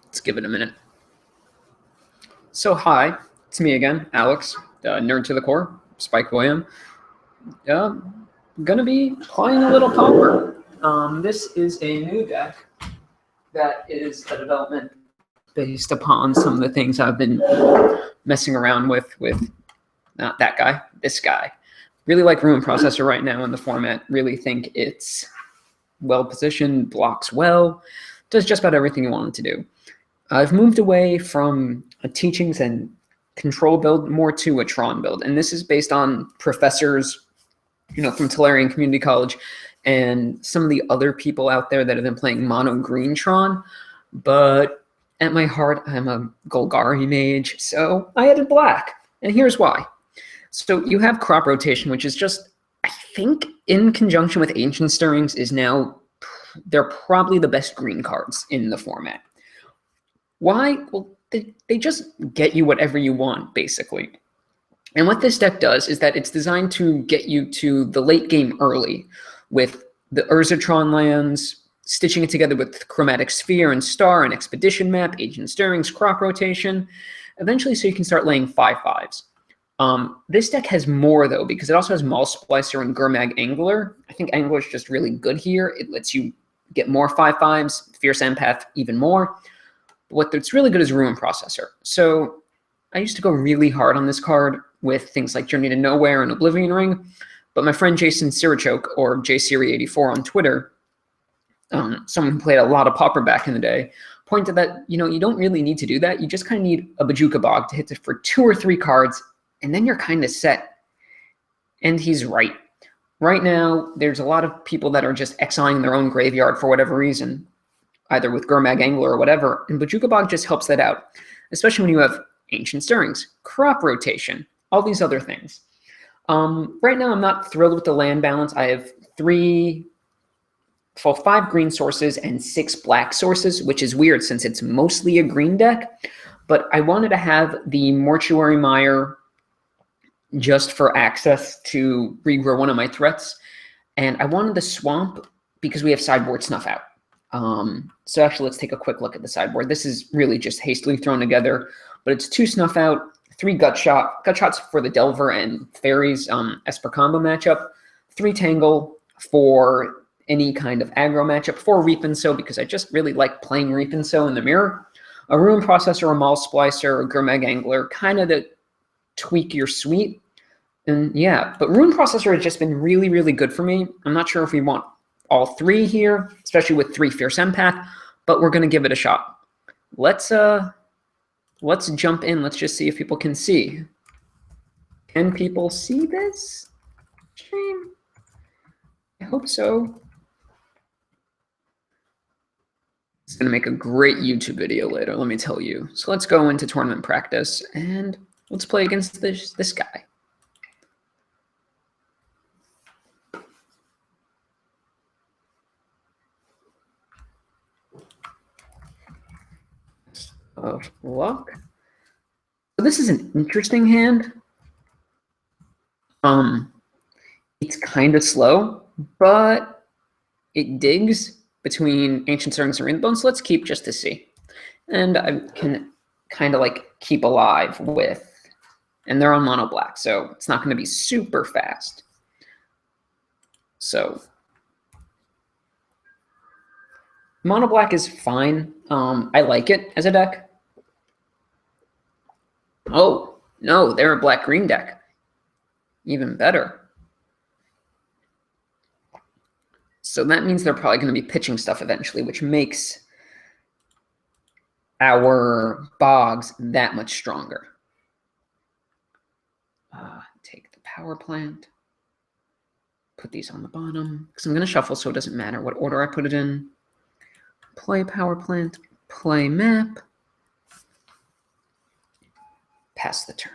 Let's give it a minute. So hi, it's me again, Alex, nerd to the core, Spike William. Gonna be playing a little Pauper. This is a new deck that is a development based upon some of the things I've been messing around with not that guy, this guy. Really like Ruin Processor right now in the format. Really think it's well positioned, blocks well, does just about everything you want it to do. I've moved away from a teachings and control build more to a Tron build. And this is based on professors, from Tolarian Community College and some of the other people out there that have been playing mono green Tron. But at my heart, I'm a Golgari mage, so I added black. And here's why. So you have crop rotation, which is just, I think, in conjunction with Ancient Stirrings they're probably the best green cards in the format. Why? Well, they just get you whatever you want, basically. And what this deck does is that it's designed to get you to the late game early with the Urzatron lands, stitching it together with Chromatic Sphere and Star and Expedition Map, Ancient Stirrings, crop rotation, eventually so you can start laying 5/5s. This deck has more, though, because it also has Maul Splicer and Gurmag Angler. I think Angler is just really good here. It lets you get more 5/5s, Fierce Empath even more. What's really good is Ruin Processor. So I used to go really hard on this card with things like Journey to Nowhere and Oblivion Ring, but my friend Jason Sirichoke, or JSiri84 on Twitter, someone who played a lot of Pauper back in the day, pointed that you don't really need to do that. You just kind of need a Bajuka Bog to hit it for 2 or 3 cards, and then you're kind of set. And he's right. Right now, there's a lot of people that are just exiling their own graveyard for whatever reason, either with Gurmag Angler or whatever, and Bajuka Bog just helps that out, especially when you have Ancient Stirrings, crop rotation, all these other things. Right now, I'm not thrilled with the land balance. I have 5 green sources and 6 black sources, which is weird since it's mostly a green deck, but I wanted to have the Mortuary Mire just for access to regrow one of my threats, and I wanted the Swamp because we have sideboard Snuff Out. So actually, let's take a quick look at the sideboard. This is really just hastily thrown together, but it's 2 Snuff Out, 3 Gut Shots for the Delver and Fairies Esper combo matchup, 3 Tangle for any kind of aggro matchup, 4 Reap and Sow because I just really like playing Reap and Sow in the mirror, a Ruin Processor, a Maul Splicer, a Gurmag Angler, kind of to tweak your suite. And yeah, but Ruin Processor has just been really, really good for me. I'm not sure if we want all 3 here, especially with 3 Fierce Empath, but we're going to give it a shot. Let's jump in. Let's just see if people can see. Can people see this stream? I hope so. It's going to make a great YouTube video later, let me tell you. So let's go into tournament practice and let's play against this guy. Of luck. So this is an interesting hand. It's kind of slow, but it digs between Ancient Stirrings and Rainbow, so let's keep just to see. And I can kind of like keep alive with, and they're on mono black, so it's not going to be super fast. So mono black is fine. I like it as a deck. Oh, no, they're a black-green deck. Even better. So that means they're probably going to be pitching stuff eventually, which makes our bogs that much stronger. Take the power plant. Put these on the bottom, because I'm going to shuffle so it doesn't matter what order I put it in. Play power plant, play map, pass the turn.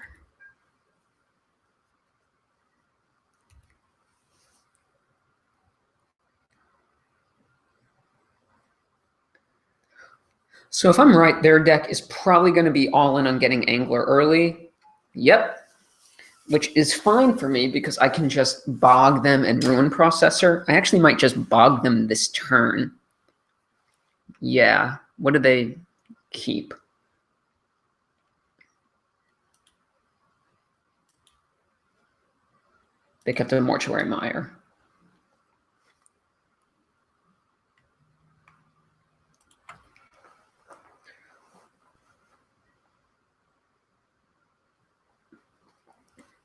So if I'm right, their deck is probably going to be all in on getting Angler early. Yep. Which is fine for me because I can just bog them and Ruin Processor. I actually might just bog them this turn. Yeah. What did they keep? They kept a Mortuary Mire.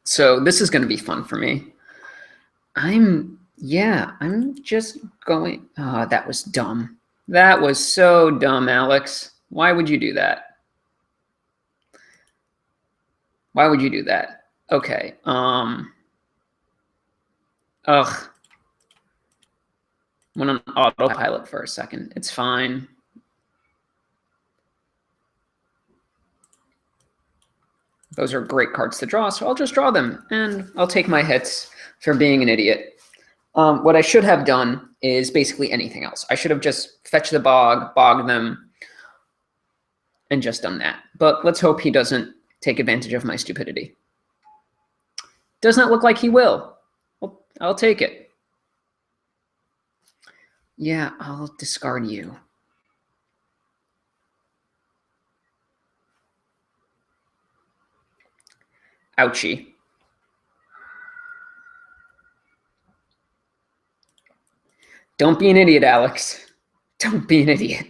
So this is going to be fun for me. I'm just going. Oh, that was dumb. That was so dumb, Alex. Why would you do that? Why would you do that? Okay. Ugh. Went on autopilot for a second. It's fine. Those are great cards to draw, so I'll just draw them, and I'll take my hits for being an idiot. What I should have done is basically anything else. I should have just fetched the bogged them, and just done that. But let's hope he doesn't take advantage of my stupidity. Does not look like he will. Well, I'll take it. Yeah, I'll discard you. Ouchie. Don't be an idiot, Alex. Don't be an idiot.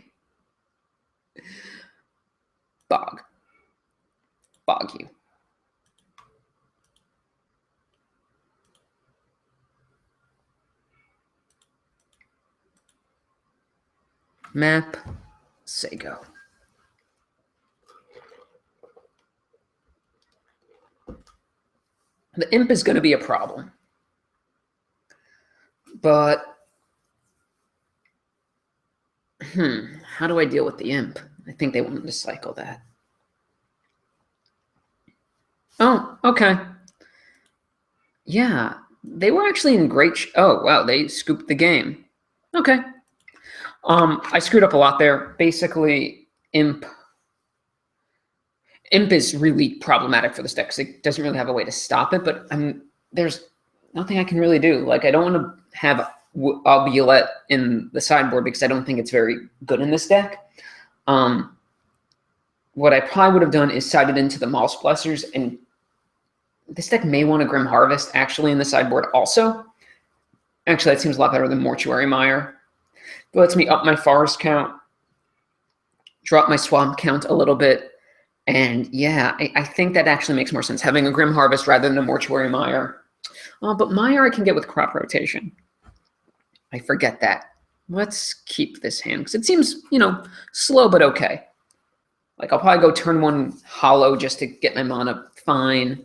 Bog you. Map, say go. The imp is going to be a problem. But, how do I deal with the imp? I think they wanted to cycle that. Oh, okay. Yeah, they were actually in great. Oh, wow, they scooped the game. Okay. I screwed up a lot there. Basically, imp is really problematic for this deck because it doesn't really have a way to stop it. But there's nothing I can really do. Like, I don't want to have Albulette in the sideboard because I don't think it's very good in this deck. What I probably would have done is sided into the Moss Blessers, and this deck may want a Grim Harvest actually in the sideboard also. Actually, that seems a lot better than Mortuary Mire. It lets me up my forest count, drop my swamp count a little bit, and yeah, I think that actually makes more sense, having a Grim Harvest rather than a Mortuary Mire. But Mire I can get with crop rotation. I forget that. Let's keep this hand because it seems, slow but okay. Like, I'll probably go turn one hollow just to get my mana fine,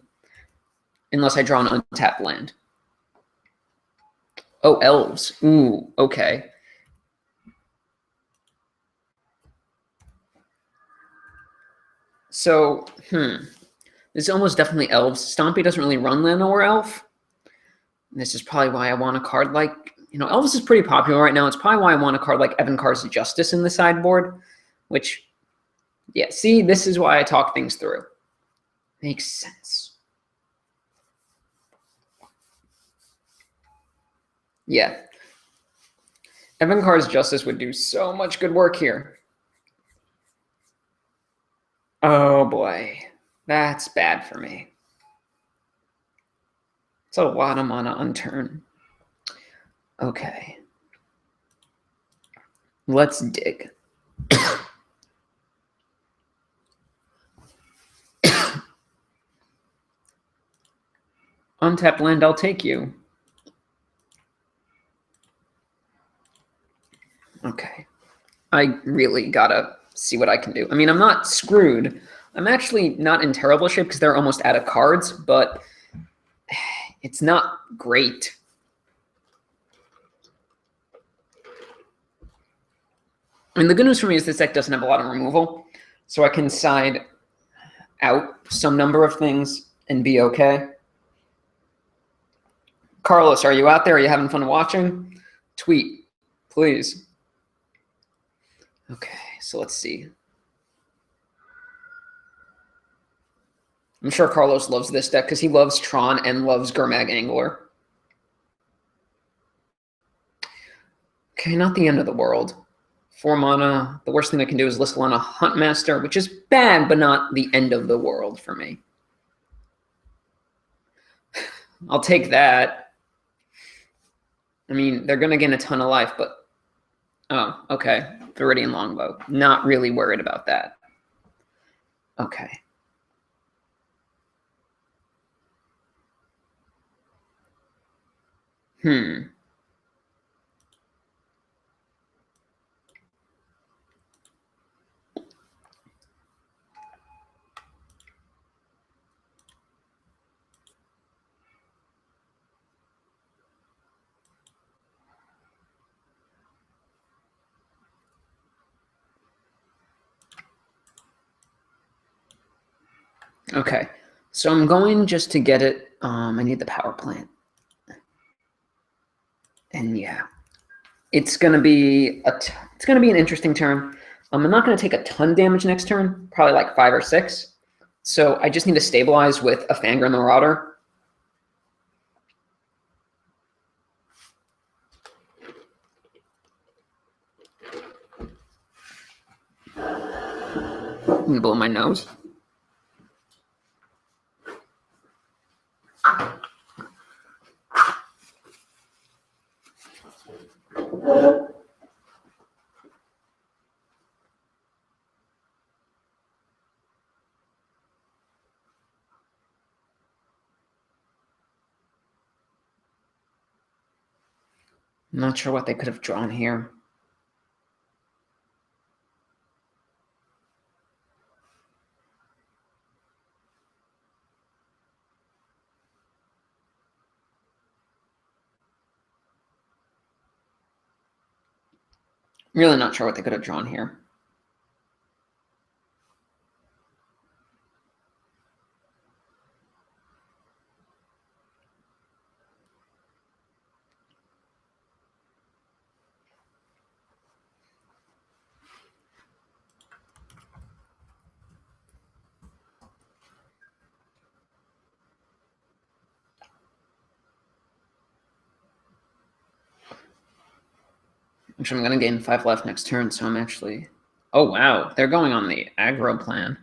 unless I draw an untapped land. Oh, elves. Ooh, okay. So, this is almost definitely elves. Stompy doesn't really run land or elf. And this is probably why I want a card like, elves is pretty popular right now. It's probably why I want a card like Evan Carr's Justice in the sideboard, which, yeah, see, this is why I talk things through. Makes sense. Yeah. Evan Carr's Justice would do so much good work here. Oh, boy. That's bad for me. It's a lot of mana unturn. Okay. Let's dig. Untapped land, I'll take you. Okay. I really gotta see what I can do. I mean, I'm not screwed. I'm actually not in terrible shape because they're almost out of cards, but it's not great. And the good news for me is this deck doesn't have a lot of removal, so I can side out some number of things and be okay. Carlos, are you out there? Are you having fun watching? Tweet, please. Okay, so let's see. I'm sure Carlos loves this deck because he loves Tron and loves Gurmag Angler. Okay, not the end of the world. 4 mana. The worst thing I can do is Lissalon a Huntmaster, which is bad, but not the end of the world for me. I'll take that. I mean, they're going to gain a ton of life, but... Oh, okay. Viridian Longbow. Not really worried about that. Okay. Okay, so I'm going just to get it. I need the power plant. And yeah, it's gonna be an interesting turn. I'm not gonna take a ton damage next turn, probably like 5 or 6. So I just need to stabilize with a Fangren the Marauder. I'm gonna blow my nose. I'm not sure what they could have drawn here. Really not sure what they could have drawn here. Actually, I'm going to gain 5 life next turn, so I'm actually... Oh, wow. They're going on the aggro plan.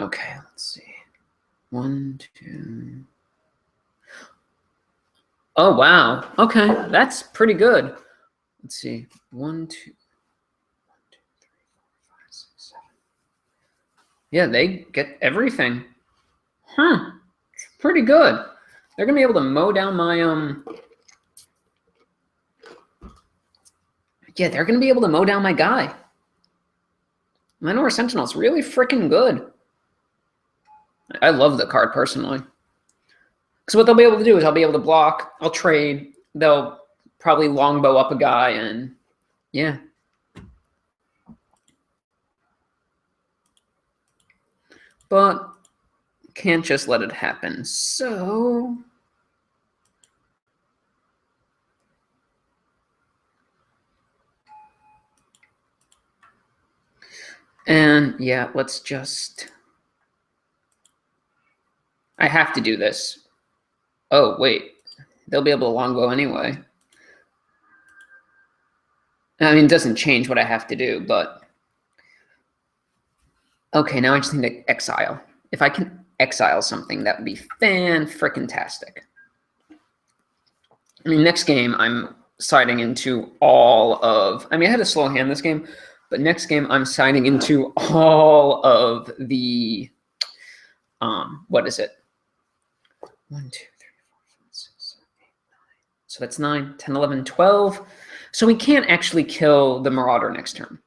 Okay, let's see. 1, 2... Oh, wow. Okay, that's pretty good. Let's see. 1, 2... 1, 2, 3, 4, 5, 6, 7. Yeah, they get everything. Huh. It's pretty good. They're going to be able to mow down my... Yeah, they're going to be able to mow down my guy. Manor Sentinel's really freaking good. I love the card, personally. So what they'll be able to do is I'll be able to block, I'll trade, they'll probably longbow up a guy, and yeah. But can't just let it happen, so... And yeah, let's just... I have to do this. Oh, wait. They'll be able to longbow anyway. I mean, it doesn't change what I have to do, but... Okay, now I just need to exile. If I can exile something, that would be fan-frickin-tastic. I mean, next game, I'm siding into all of... I mean, I had a slow hand this game, but next game, I'm siding into all of the... what is it? 1, 2, 3, 4, 5, 6, 7, 8, 9. So that's 9, 10, 11, 12. So we can't actually kill the Marauder next turn.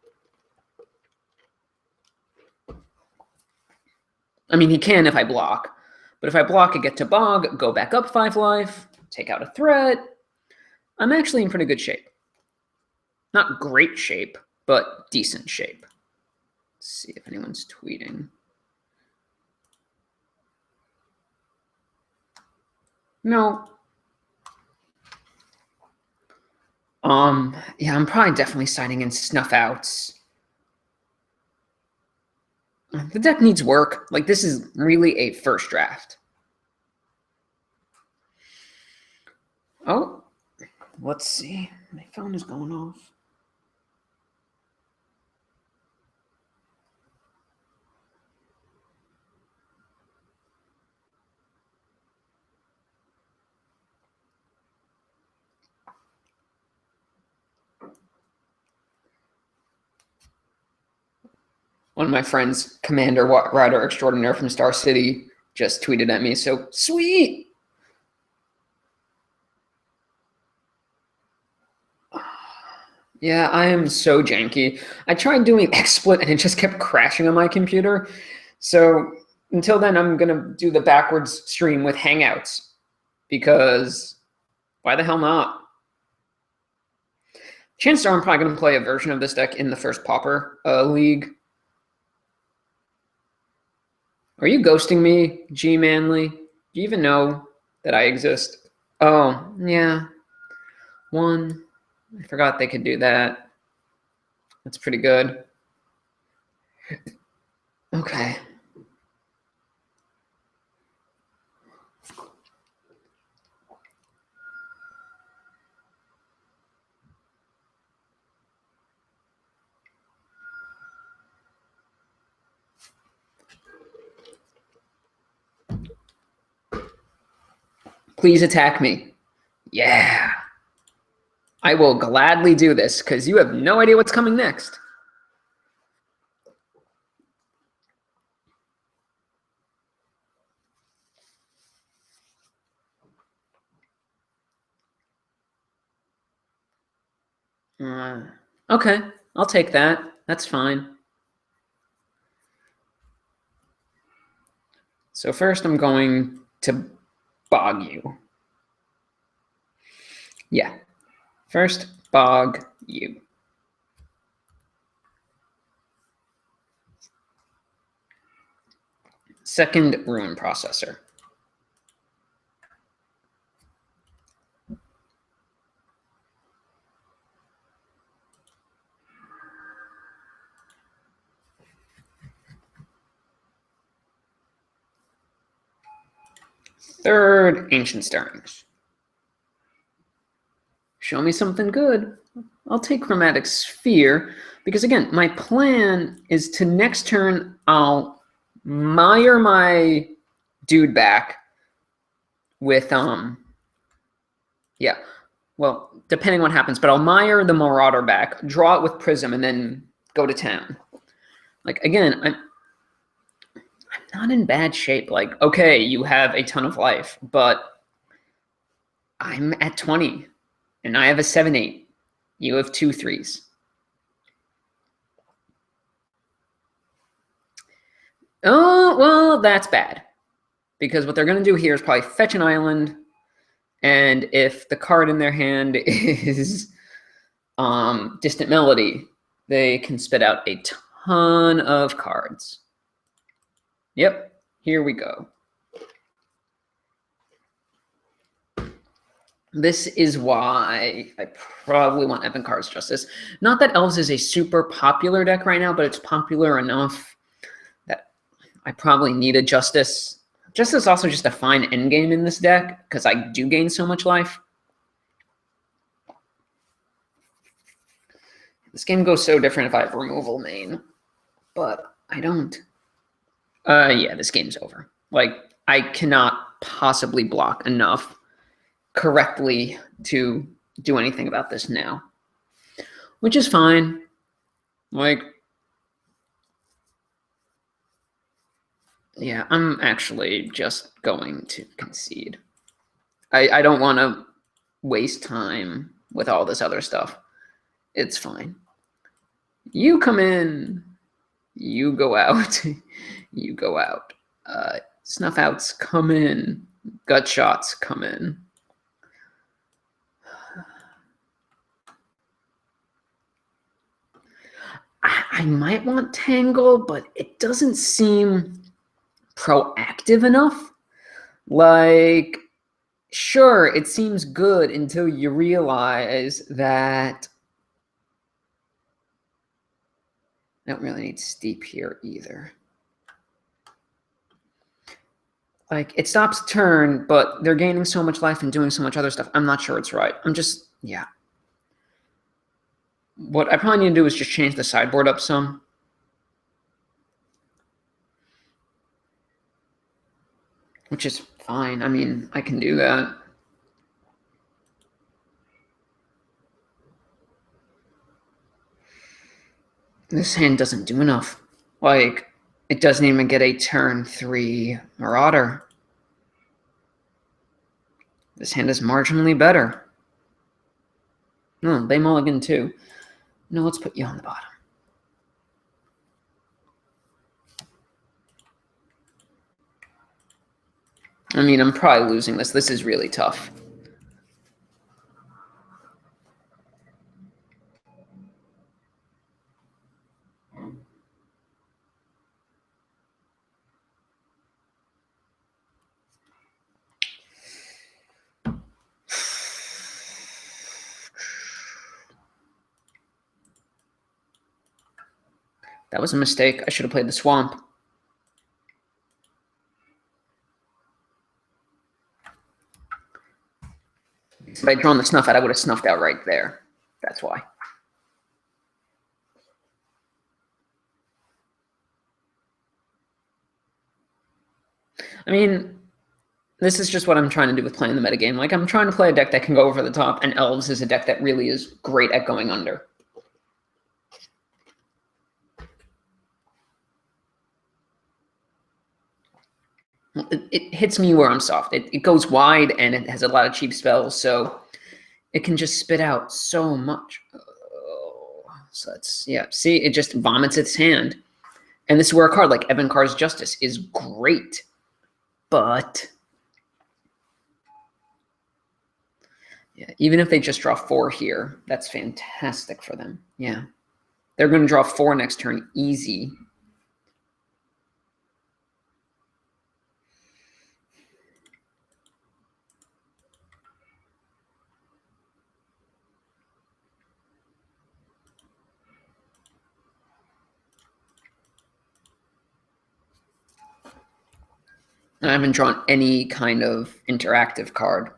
I mean, he can if I block. But if I block, I get to Bog, go back up 5 life, take out a threat. I'm actually in pretty good shape. Not great shape, but decent shape. Let's see if anyone's tweeting. No. Yeah, I'm probably definitely signing in Snuff Outs. The deck needs work. Like, this is really a first draft. Oh. Let's see. My phone is going off. One of my friends, Commander Rider Extraordinaire from Star City, just tweeted at me, so sweet. Yeah, I am so janky. I tried doing XSplit and it just kept crashing on my computer. So until then, I'm going to do the backwards stream with Hangouts because why the hell not? Chances are I'm probably going to play a version of this deck in the first Pauper League. Are you ghosting me, G Manly? Do you even know that I exist? Oh, yeah. One. I forgot they could do that. That's pretty good. Okay. Please attack me. Yeah. I will gladly do this because you have no idea what's coming next. Okay, I'll take that. That's fine. So first I'm going to bog you. Yeah. First, bog you. Second, ruin processor. Third, ancient stirrings. Show me something good. I'll take chromatic sphere because again, my plan is to next turn I'll mire my dude back with yeah. Well, depending what happens, but I'll mire the Marauder back, draw it with Prism, and then go to town. Like again, I'm not in bad shape. Like, okay, you have a ton of life, but I'm at 20 and I have a 7/8. You have 2 3s. Oh, well, that's bad. Because what they're going to do here is probably fetch an island. And if the card in their hand is Distant Melody, they can spit out a ton of cards. Yep, here we go. This is why I probably want Evan Carr's Justice. Not that Elves is a super popular deck right now, but it's popular enough that I probably need a Justice. Justice is also just a fine endgame in this deck because I do gain so much life. This game goes so different if I have removal main, but I don't. Yeah, this game's over. Like, I cannot possibly block enough correctly to do anything about this now, which is fine. Like, yeah, I'm actually just going to concede. I don't want to waste time with all this other stuff. It's fine. You come in, you go out, you go out. Snuff outs come in, gut shots come in. I might want Tangle, but it doesn't seem proactive enough. Like, sure, it seems good until you realize that I don't really need Steep here either. Like, it stops a turn, but they're gaining so much life and doing so much other stuff. I'm not sure it's right. Yeah. What I probably need to do is just change the sideboard up some. Which is fine. I mean, I can do that. This hand doesn't do enough. Like, it doesn't even get a turn 3 Marauder. This hand is marginally better. No, they mulligan too. No, let's put you on the bottom. I mean, I'm probably losing this. This is really tough. That was a mistake. I should have played the swamp. If I'd drawn the snuff out, I would have snuffed out right there. That's why. I mean, this is just what I'm trying to do with playing the metagame. Like, I'm trying to play a deck that can go over the top, and Elves is a deck that really is great at going under. It hits me where I'm soft. It goes wide, and it has a lot of cheap spells, so it can just spit out so much. Oh, so that's, yeah. See, it just vomits its hand. And this is where a card like Evan Carr's Justice is great. But yeah, even if they just draw 4 here, that's fantastic for them. Yeah. They're going to draw 4 next turn easy. I haven't drawn any kind of interactive card.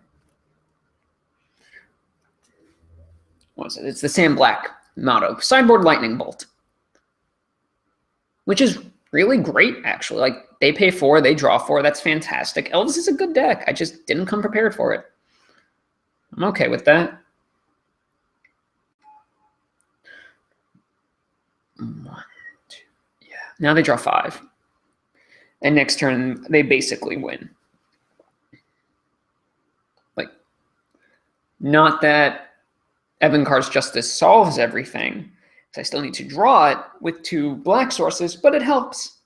What is it? It's the Sam Black motto. Sideboard Lightning Bolt. Which is really great, actually. Like, they pay 4, they draw 4. That's fantastic. Elves is a good deck. I just didn't come prepared for it. I'm okay with that. 1, 2. Yeah. Now they draw 5. And next turn, they basically win. Like, not that Evan Carr's Justice solves everything. I still need to draw it with 2 black sources, but it helps.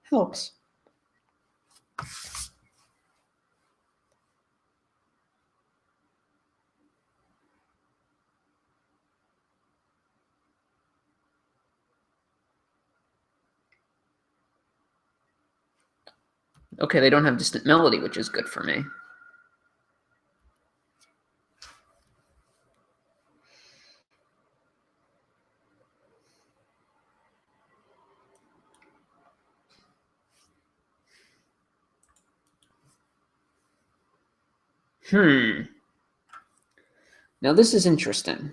Helps. Okay, they don't have Distant Melody, which is good for me. Now this is interesting.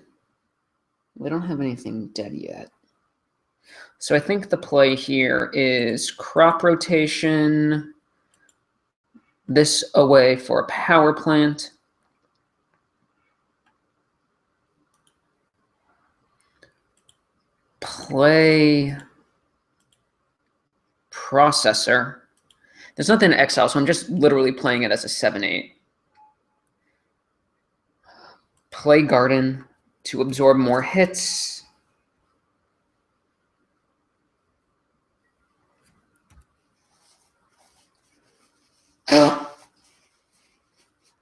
We don't have anything dead yet. So I think the play here is crop rotation, this away for a power plant. Play processor. There's nothing to exile, so I'm just literally playing it as a 7/8. Play garden to absorb more hits.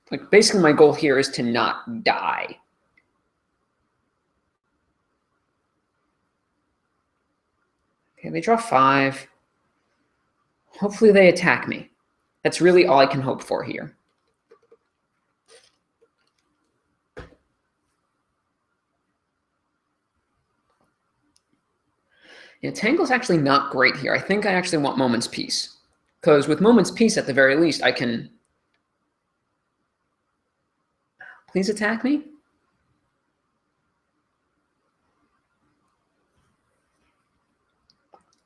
Like, basically my goal here is to not die. Okay, they draw 5. Hopefully they attack me. That's really all I can hope for here. Yeah, Tangle's actually not great here. I think I actually want Moment's Peace, Because with Moment's Peace, at the very least, I can... Please attack me?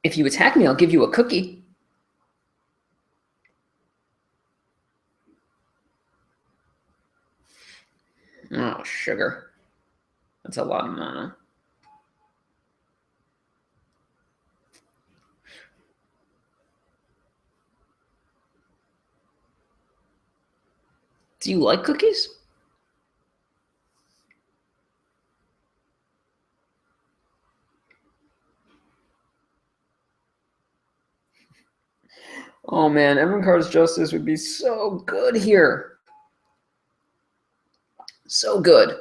If you attack me, I'll give you a cookie. Oh, sugar. That's a lot of mana. Do you like cookies? Oh man, Evankar's Justice would be so good here. So good.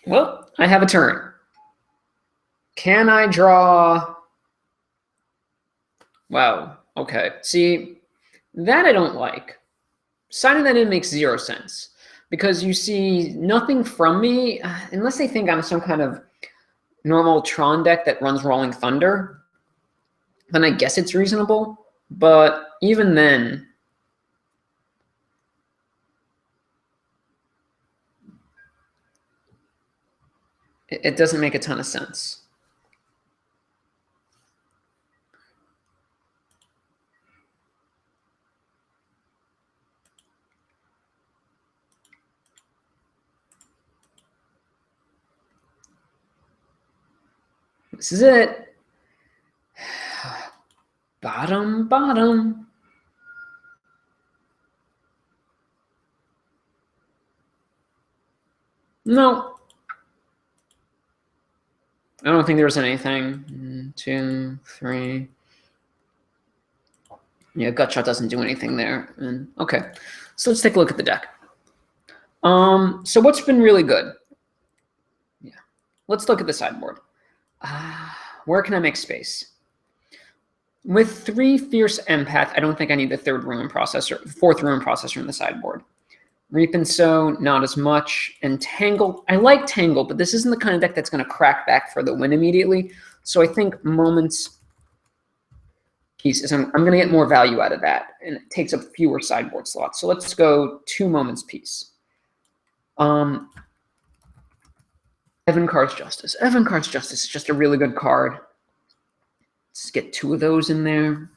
Well, I have a turn. Can I draw? Wow. Okay. See, that I don't like. Signing that in makes 0 sense. Because you see nothing from me, unless they think I'm some kind of normal Tron deck that runs Rolling Thunder, then I guess it's reasonable. But even then, it doesn't make a ton of sense. This is it. Bottom, bottom. No. I don't think there's anything. 1, 2, 3. Yeah, Gutshot doesn't do anything there. And okay, so let's take a look at the deck. So what's been really good? Yeah, let's look at the sideboard. Where can I make space? With 3 Fierce Empath, I don't think I need the 4th Ruin Processor in the sideboard. Reap and Sow, not as much. And Tangle, I like Tangle, but this isn't the kind of deck that's going to crack back for the win immediately. So I think Moment's Peace, I'm going to get more value out of that, and it takes up fewer sideboard slots. So let's go 2 Moment's Peace. Evankar's Justice. Evankar's Justice is just a really good card. Let's get 2 of those in there.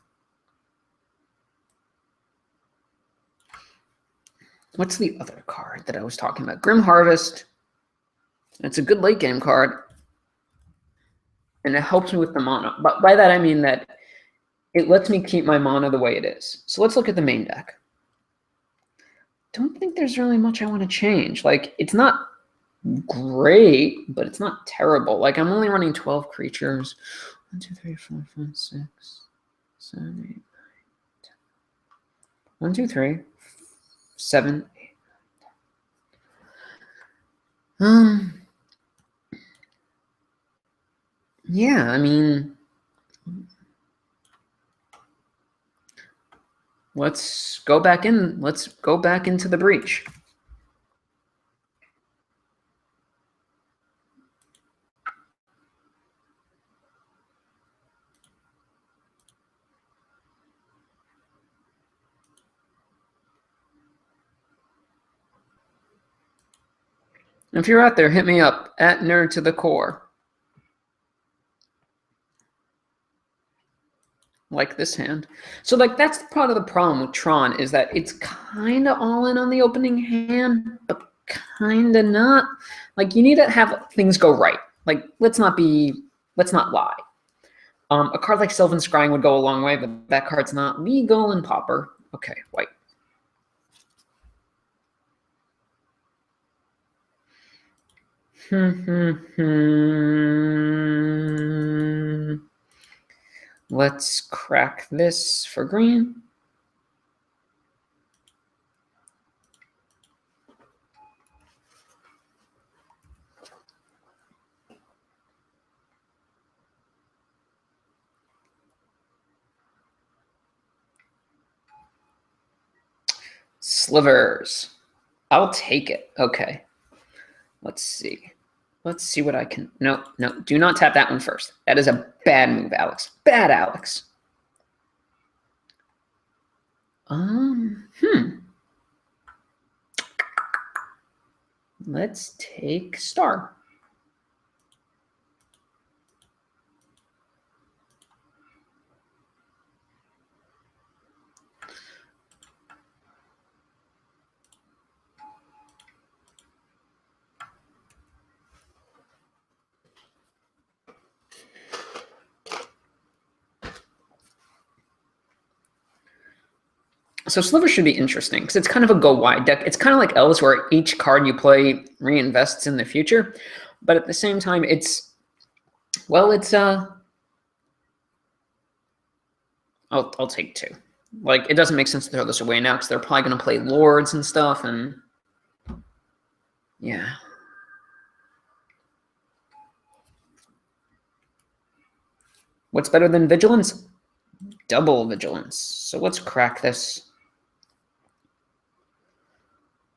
What's the other card that I was talking about? Grim Harvest. It's a good late game card. And it helps me with the mana. But by that I mean that it lets me keep my mana the way it is. So let's look at the main deck. Don't think there's really much I want to change. Like, it's not great, but it's not terrible. Like, I'm only running 12 creatures. 1, 2, 3, 4, 5, 6, 7, 8, 9, 10. 1, 2, 3, 7, 8, 9, 10. Yeah, I mean, let's go back in. Let's go back into the breach. If you're out there, hit me up at Nerd to the Core. Like this hand. So like that's part of the problem with Tron is that it's kind of all in on the opening hand, but kind of not. Like you need to have things go right. Like let's not lie. A card like Sylvan Scrying would go a long way, but that card's not legal in Pauper. Okay, white. Let's crack this for green. Slivers. I'll take it. Okay. Let's see. Let's see what I can. No, do not tap that one first. That is a bad move, Alex. Bad, Alex. Let's take star. So Sliver should be interesting because it's kind of a go wide deck. It's kind of like Elves where each card you play reinvests in the future. But at the same time, it's, well, it's, I'll take 2. Like, it doesn't make sense to throw this away now because they're probably going to play Lords and stuff. And yeah. What's better than Vigilance? Double Vigilance. So let's crack this.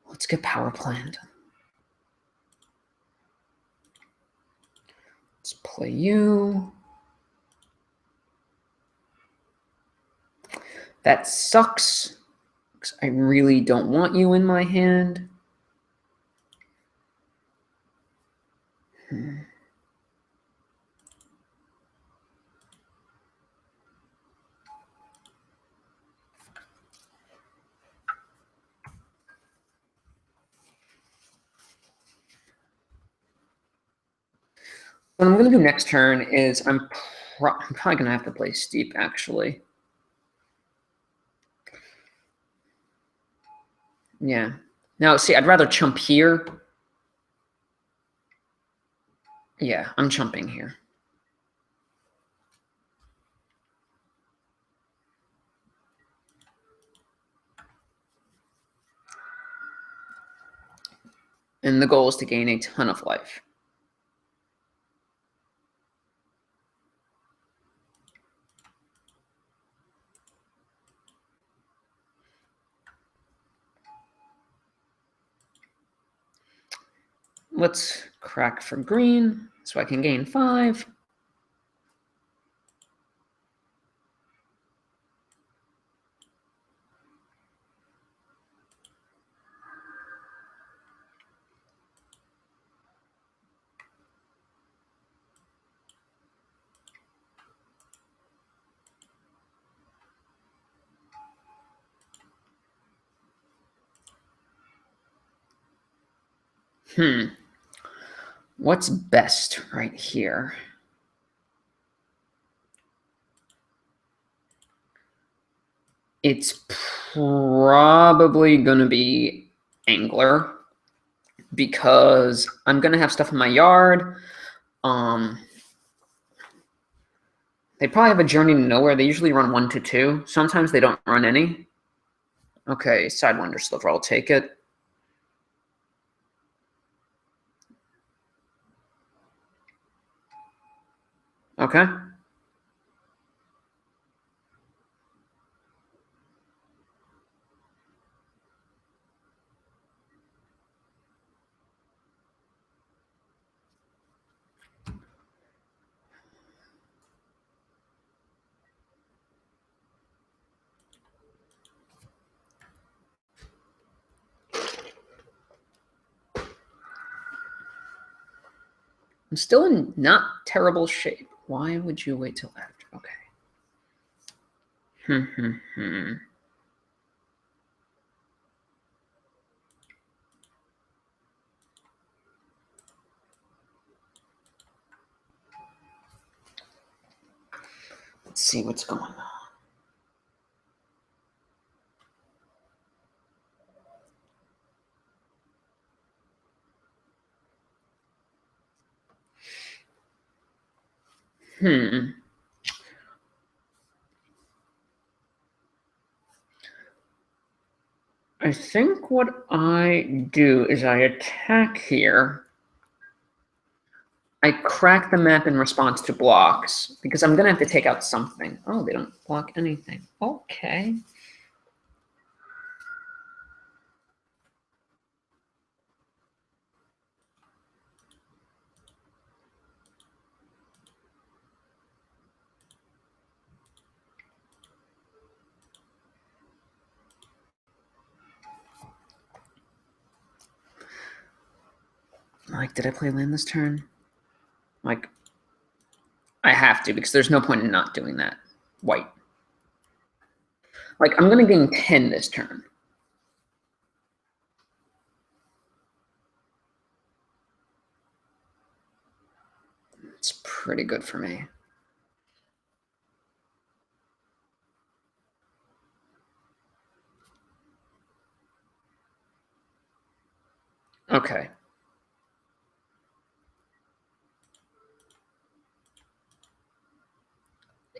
Let's get power planned. Let's play you. That sucks. I really don't want you in my hand. What I'm going to do next turn is I'm probably going to have to play Steep, actually. Yeah. Now, see, I'd rather chump here. Yeah, I'm chumping here. And the goal is to gain a ton of life. Let's crack for green so I can gain 5. What's best right here? It's probably going to be Angler because I'm going to have stuff in my yard. They probably have a Journey to Nowhere. They usually run 1 to 2. Sometimes they don't run any. Okay, Sidewinder Sliver. I'll take it. Okay. I'm still in not terrible shape. Why would you wait till after? Okay. Let's see what's going on. I think what I do is I attack here. I crack the map in response to blocks because I'm going to have to take out something. Oh, they don't block anything. Okay. Like, did I play land this turn? Like, I have to, because there's no point in not doing that. White. Like, I'm going to gain 10 this turn. It's pretty good for me. Okay.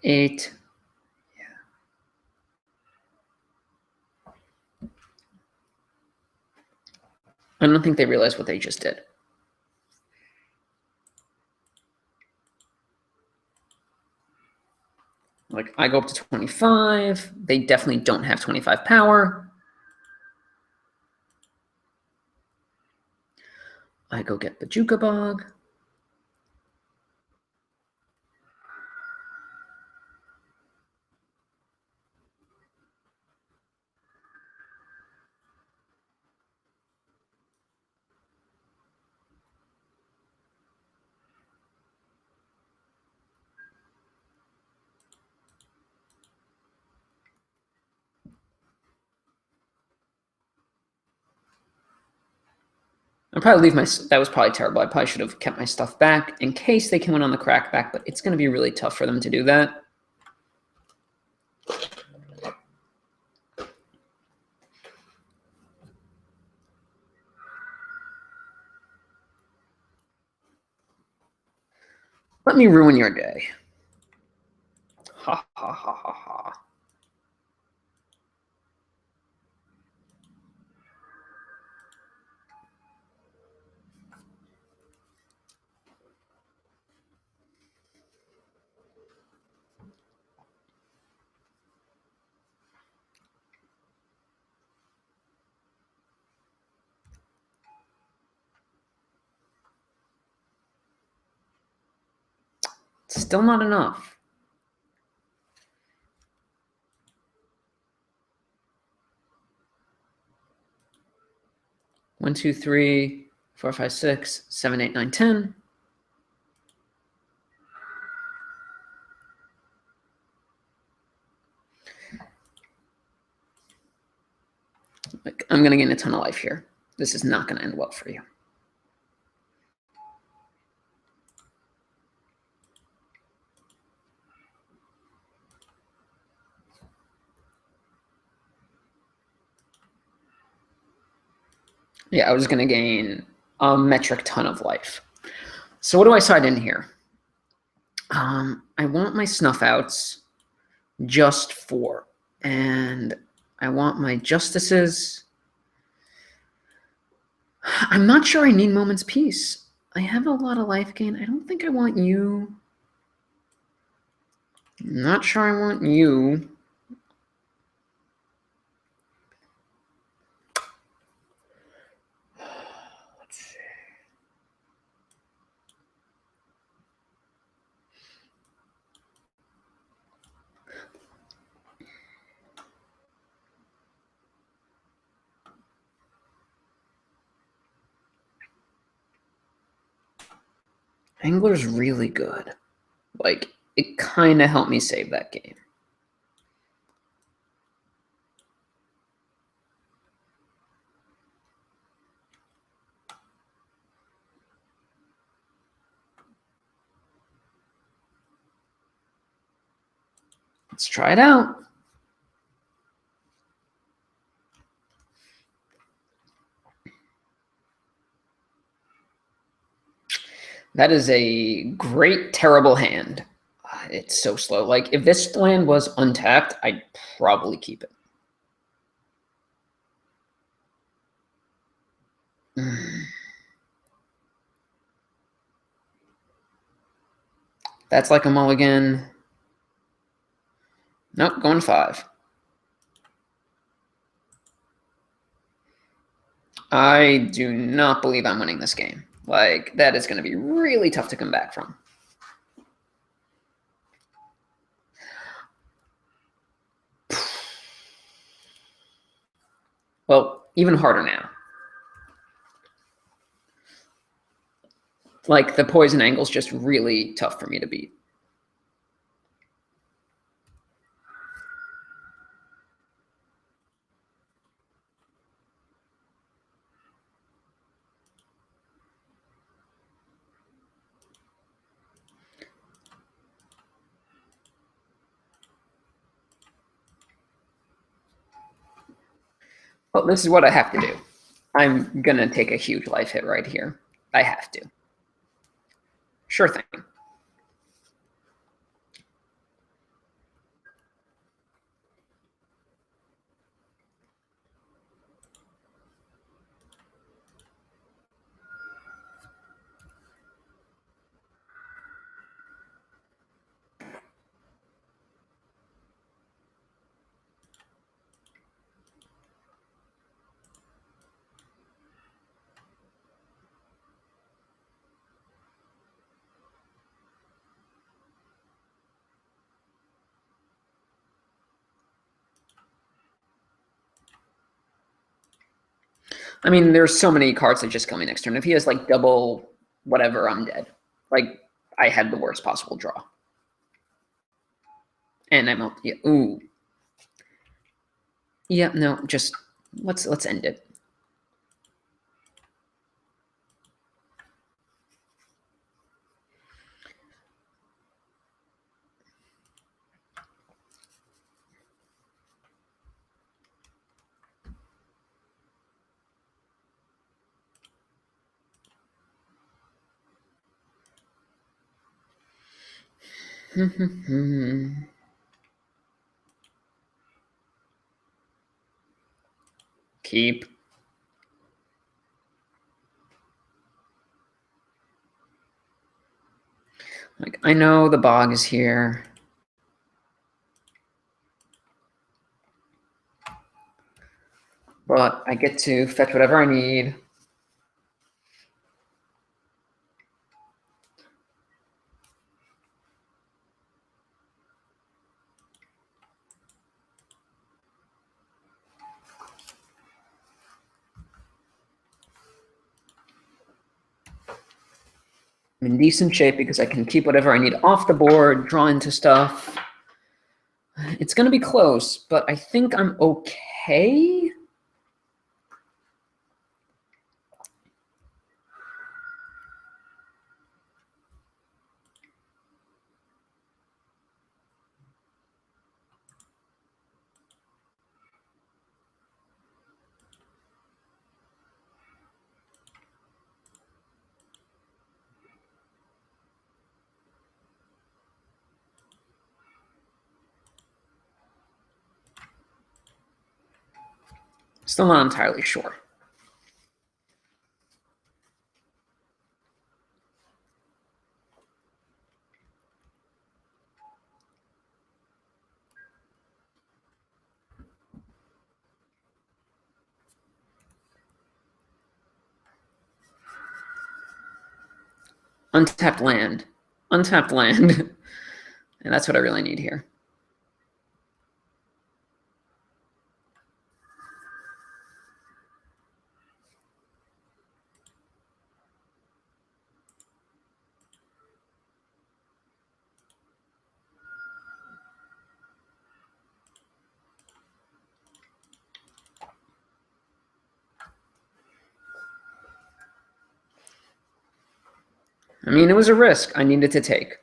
Eight. Yeah. I don't think they realize what they just did. Like, I go up to 25. They definitely don't have 25 power. I go get Bajuka Bog. I'll probably leave my, that was probably terrible. I probably should have kept my stuff back in case they can win on the crackback, but it's going to be really tough for them to do that. Let me ruin your day. Ha, ha, ha, ha, ha. Still not enough. One, two, three, 4, 5, 6, 7, 8, 9, 10. Like, I'm going to gain a ton of life here. This is not going to end well for you. Yeah, I was going to gain a metric ton of life. So what do I side in here? I want my snuff outs just 4. And I want my justices. I'm not sure I need Moment's Peace. I have a lot of life gain. I don't think I want you. I'm not sure I want you. Let's see. Angler's really good. Like, it kind of helped me save that game. Let's try it out. That is a great, terrible hand. It's so slow. Like, if this land was untapped, I'd probably keep it. That's like a mulligan. Nope, going 5. I do not believe I'm winning this game. Like, that is going to be really tough to come back from. Well, even harder now. Like, the poison angle's just really tough for me to beat. Well, this is what I have to do. I'm going to take a huge life hit right here. I have to. Sure thing. I mean, there's so many cards that just kill me next turn. If he has like double whatever, I'm dead. Like, I had the worst possible draw. And I'm yeah, ooh. Yeah, no, just let's end it. Keep. Like, I know the bog is here. But I get to fetch whatever I need. I'm in decent shape because I can keep whatever I need off the board, draw into stuff. It's going to be close, but I think I'm okay. Still not entirely sure. Untapped land. Untapped land. And that's what I really need here. I mean, it was a risk I needed to take.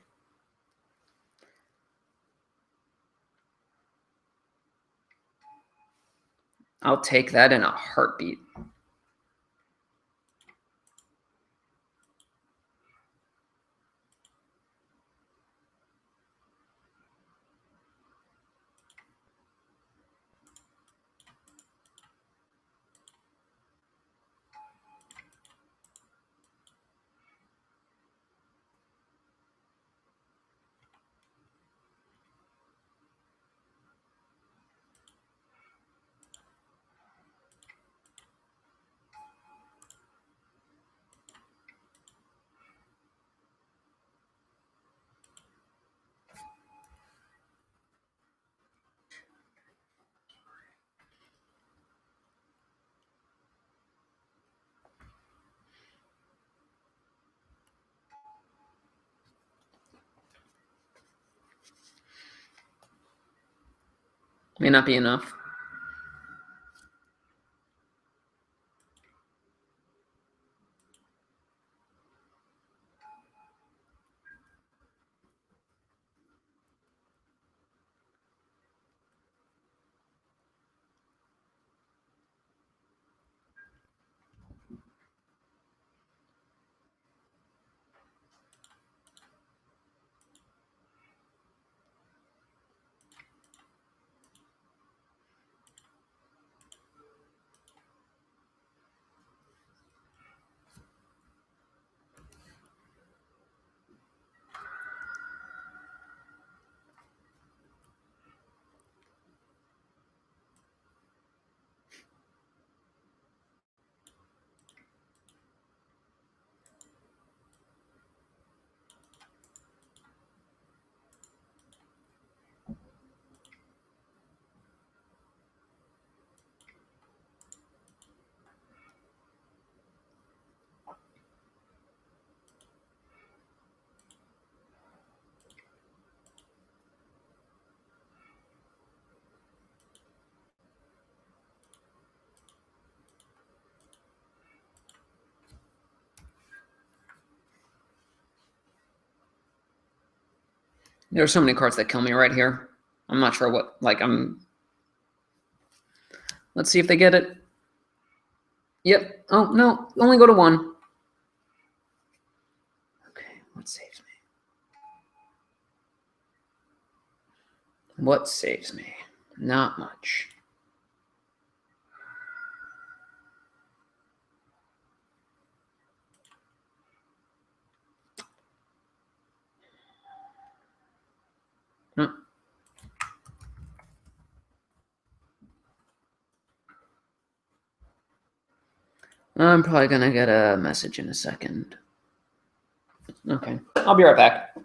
I'll take that in a heartbeat. May not be enough. There are so many cards that kill me right here. I'm not sure what, like, let's see if they get it. Yep. Oh, no, only go to 1. Okay, what saves me? What saves me? Not much. No. I'm probably going to get a message in a second. Okay, I'll be right back.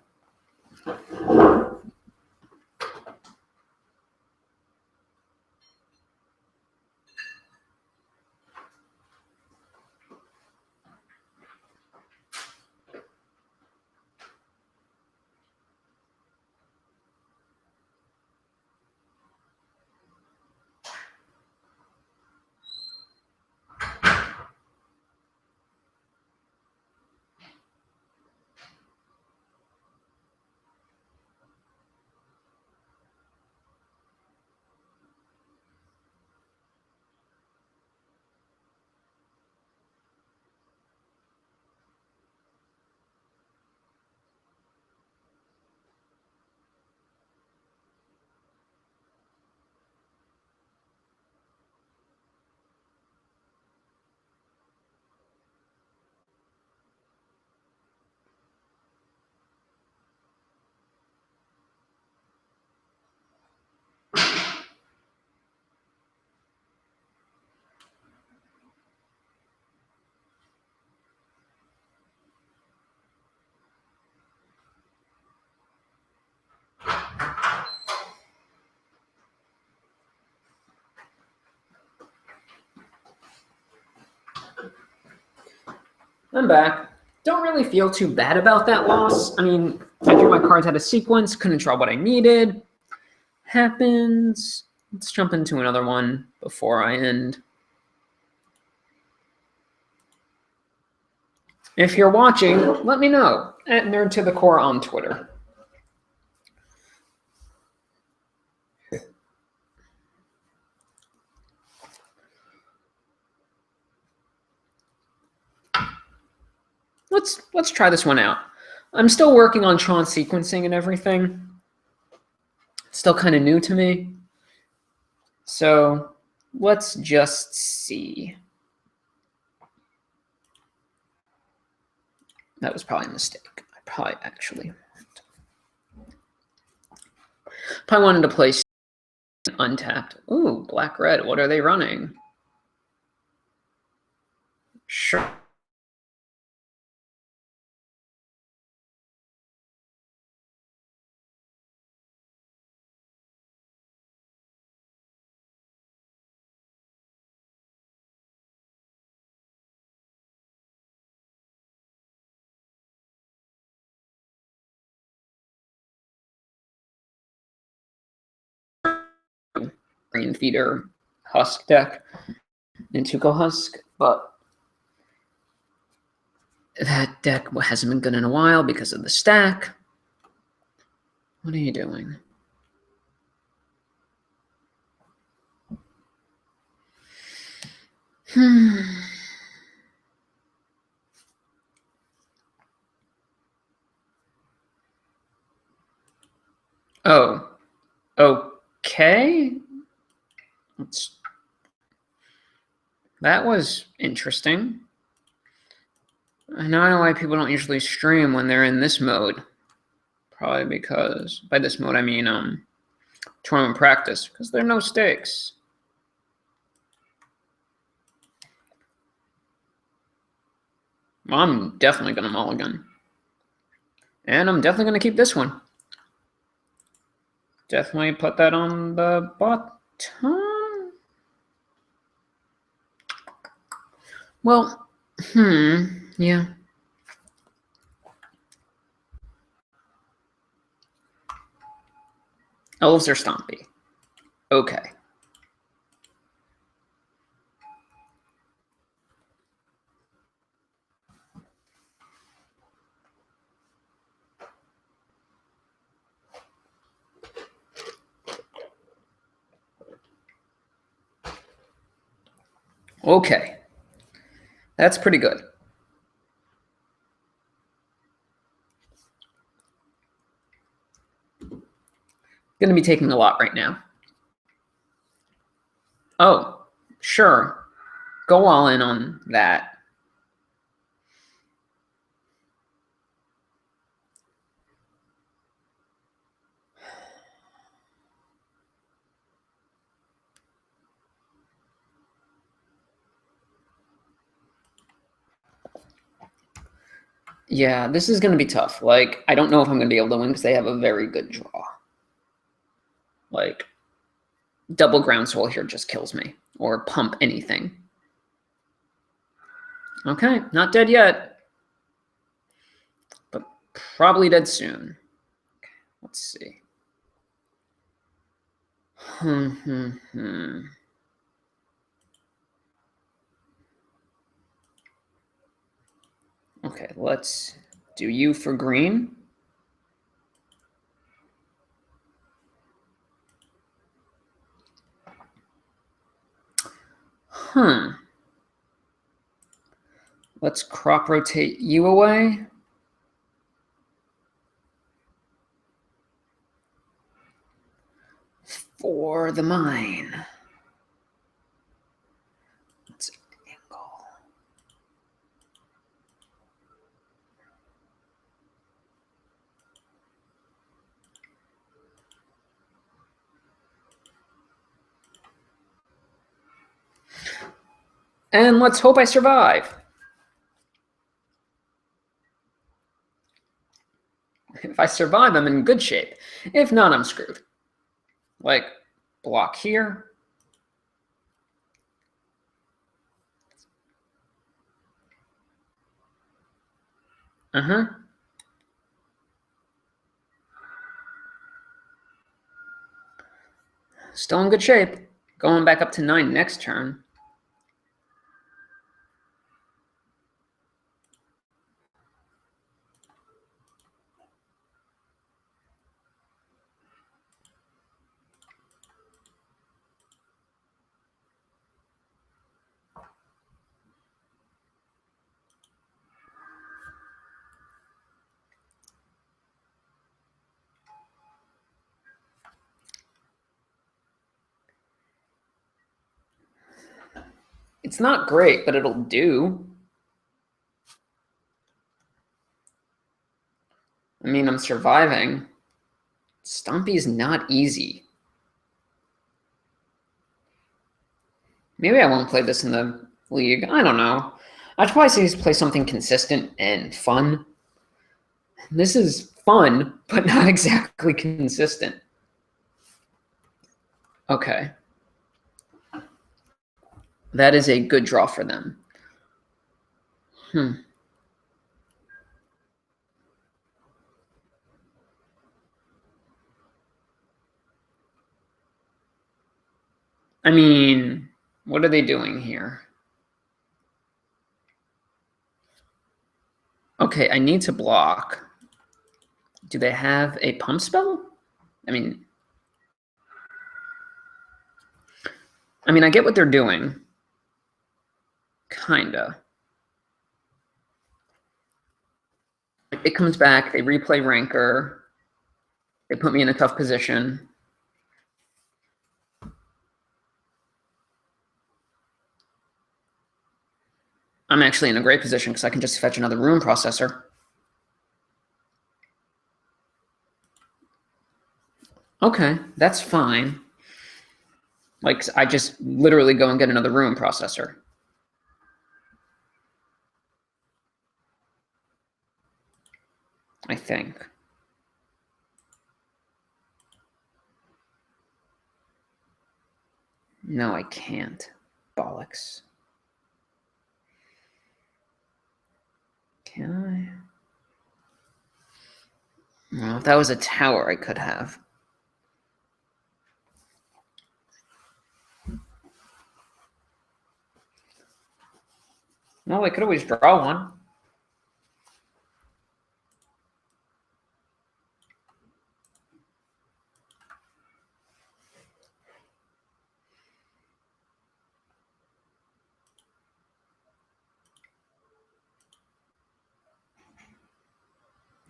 I'm back. Don't really feel too bad about that loss. I mean, I drew my cards out of sequence, couldn't draw what I needed. Happens. Let's jump into another one before I end. If you're watching, let me know at Nerd to the Core on Twitter. Let's try this one out. I'm still working on Tron sequencing and everything. It's still kind of new to me. So let's just see. That was probably a mistake. I probably wanted to play untapped. Ooh, black red. What are they running? Sure. Green Feeder Husk deck in Tuco Husk, but that deck hasn't been good in a while because of the stack. What are you doing? Oh, okay. That was interesting. I now know why people don't usually stream when they're in this mode. Probably because, by this mode I mean tournament practice, because there are no stakes. Well, I'm definitely going to mulligan. And I'm definitely going to keep this one. Definitely put that on the bottom. Well, yeah. Elves are stompy. Okay. Okay. That's pretty good. Going to be taking a lot right now. Oh, sure. Go all in on that. Yeah, this is going to be tough. Like, I don't know if I'm going to be able to win because they have a very good draw. Like, double groundswell here just kills me. Or pump anything. Okay, not dead yet. But probably dead soon. Okay, let's see. Okay, let's do you for green. Let's crop rotate you away. For the mine. Let's angle. And let's hope I survive. If I survive, I'm in good shape. If not, I'm screwed. Like, block here. Still in good shape. Going back up to 9 next turn. It's not great, but it'll do. I mean, I'm surviving. Stompy is not easy. Maybe I won't play this in the league. I don't know. I'd probably say play something consistent and fun. This is fun, but not exactly consistent. Okay. That is a good draw for them. I mean, what are they doing here? Okay, I need to block. Do they have a pump spell? I mean, I get what they're doing. Kinda. It comes back, they replay Rancor. They put me in a tough position. I'm actually in a great position because I can just fetch another rune processor. Okay, that's fine. Like, I just literally go and get another rune processor. I think. No, I can't. Bollocks. Can I? Well, if that was a tower, I could have. No, I could always draw one.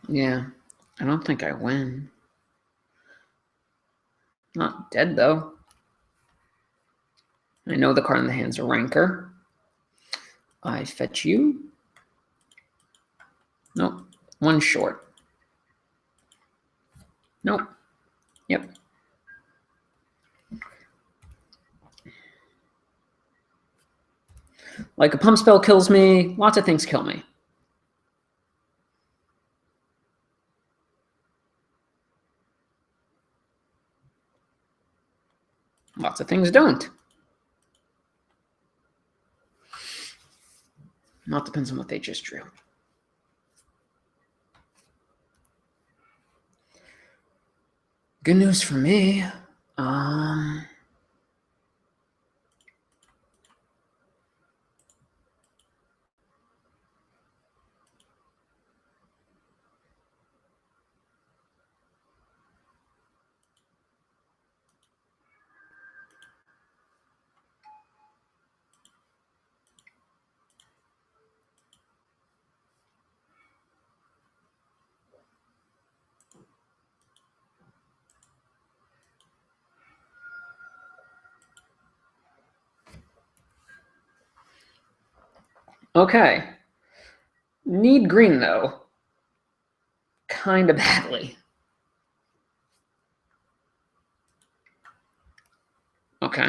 Yeah, I don't think I win. Not dead, though. I know the card in the hand's a Rancor. I fetch you. Nope. One short. Nope. Yep. Like, a pump spell kills me. Lots of things kill me. Lots of things don't. Not depends on what they just drew. Good news for me. Okay. Need green, though. Kind of badly. Okay.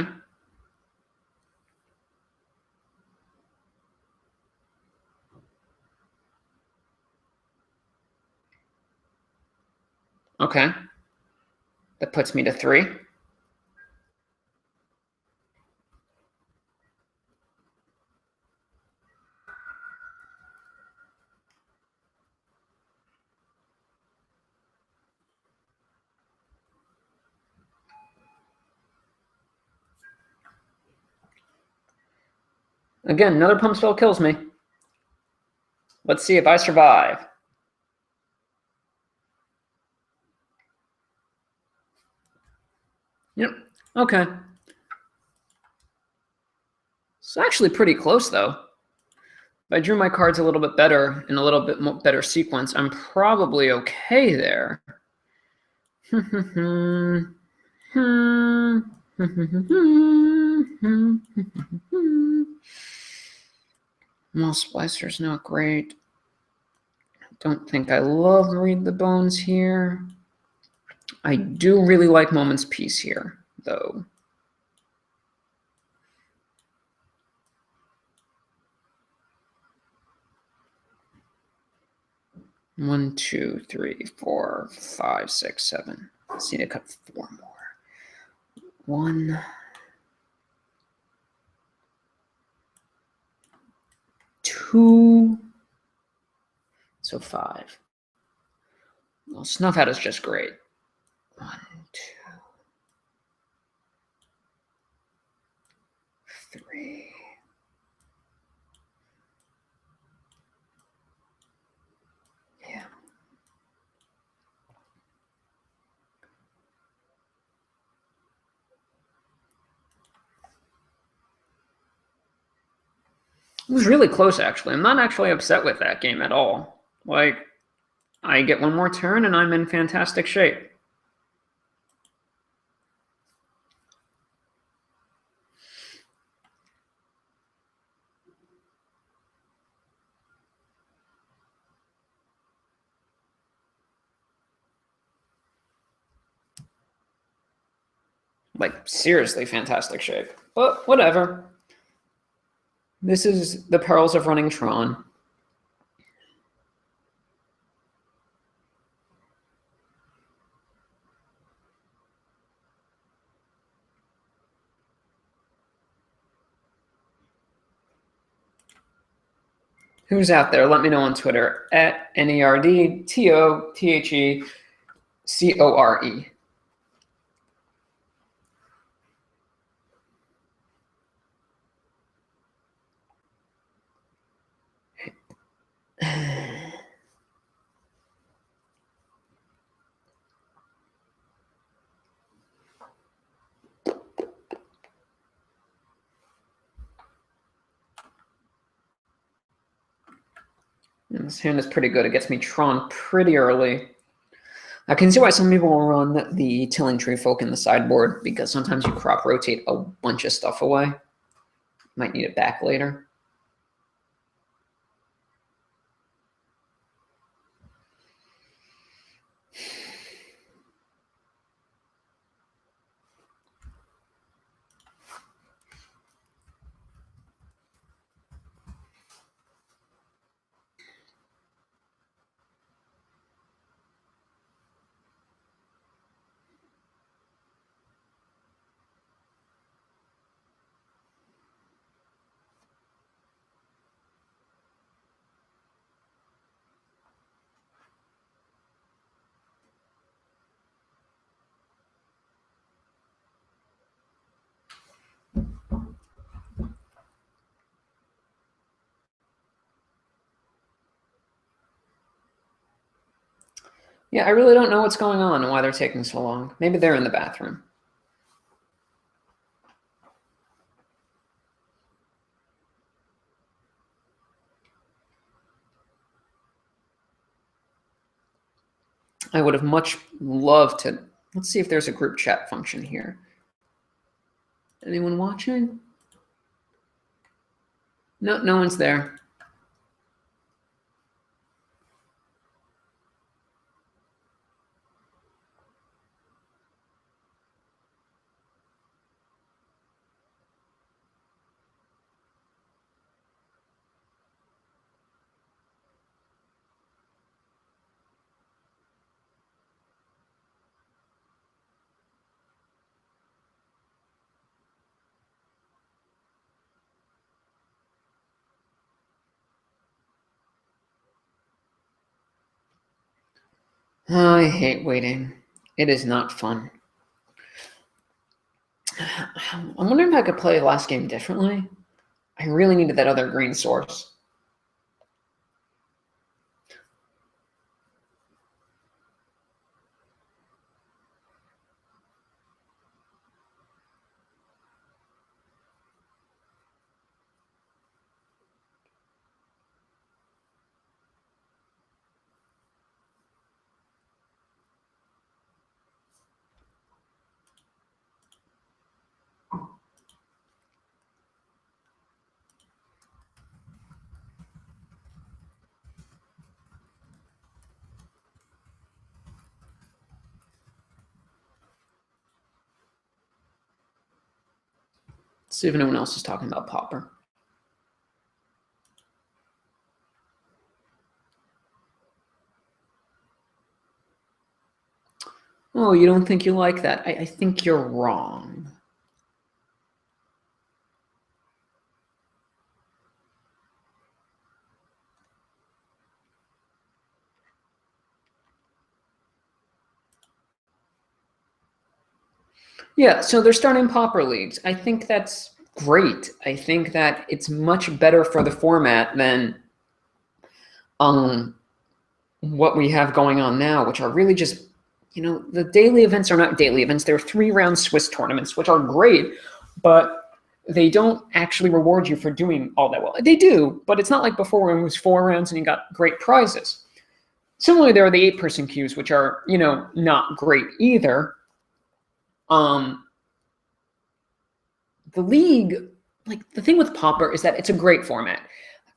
Okay. That puts me to 3. Again, another pump spell kills me. Let's see if I survive. Yep. Okay. It's actually pretty close, though. If I drew my cards a little bit better in a little bit more better sequence, I'm probably okay there. Well, Splicer's not great. Don't think I love Read the Bones here. I do really like Moment's Peace here, though. One, two, three, 4, 5, 6, 7. Let's need to cut 4 more. 1, 2, so 5. Well, Snuff Hat is just great. 1, 2. 3. Yeah. It was really close, actually. I'm not actually upset with that game at all. Like, I get one more turn and I'm in fantastic shape. Like, seriously fantastic shape. But whatever. This is the perils of running Tron. Who's out there? Let me know on Twitter at NERDTOTHECORE. And this hand is pretty good. It gets me Tron pretty early. I can see why some people will run the Tilling Tree Folk in the sideboard, because sometimes you crop rotate a bunch of stuff away. Might need it back later. Yeah, I really don't know what's going on and why they're taking so long. Maybe they're in the bathroom. I would have much loved to. Let's see if there's a group chat function here. Anyone watching? No, no one's there. Oh, I hate waiting. It is not fun. I'm wondering if I could play the last game differently. I really needed that other green source. Let's see if anyone else is talking about Pauper. Oh, you don't think you like that? I think you're wrong. Yeah, so they're starting Pauper leagues. I think that's great. I think that it's much better for the format than what we have going on now, which are really just, the daily events are not daily events. They're 3-round Swiss tournaments, which are great, but they don't actually reward you for doing all that well. They do, but it's not like before when it was 4 rounds and you got great prizes. Similarly, there are the 8-person queues, which are, not great either. The league, the thing with Pauper is that it's a great format.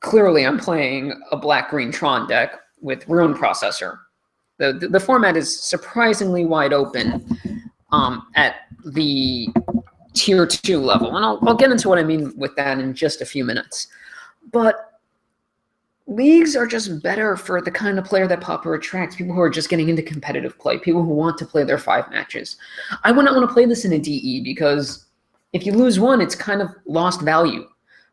Clearly, I'm playing a black-green Tron deck with Rune Processor. The format is surprisingly wide open at the Tier 2 level. And I'll get into what I mean with that in just a few minutes. But leagues are just better for the kind of player that Pauper attracts, people who are just getting into competitive play, people who want to play their 5 matches. I would not want to play this in a DE because if you lose one, it's kind of lost value.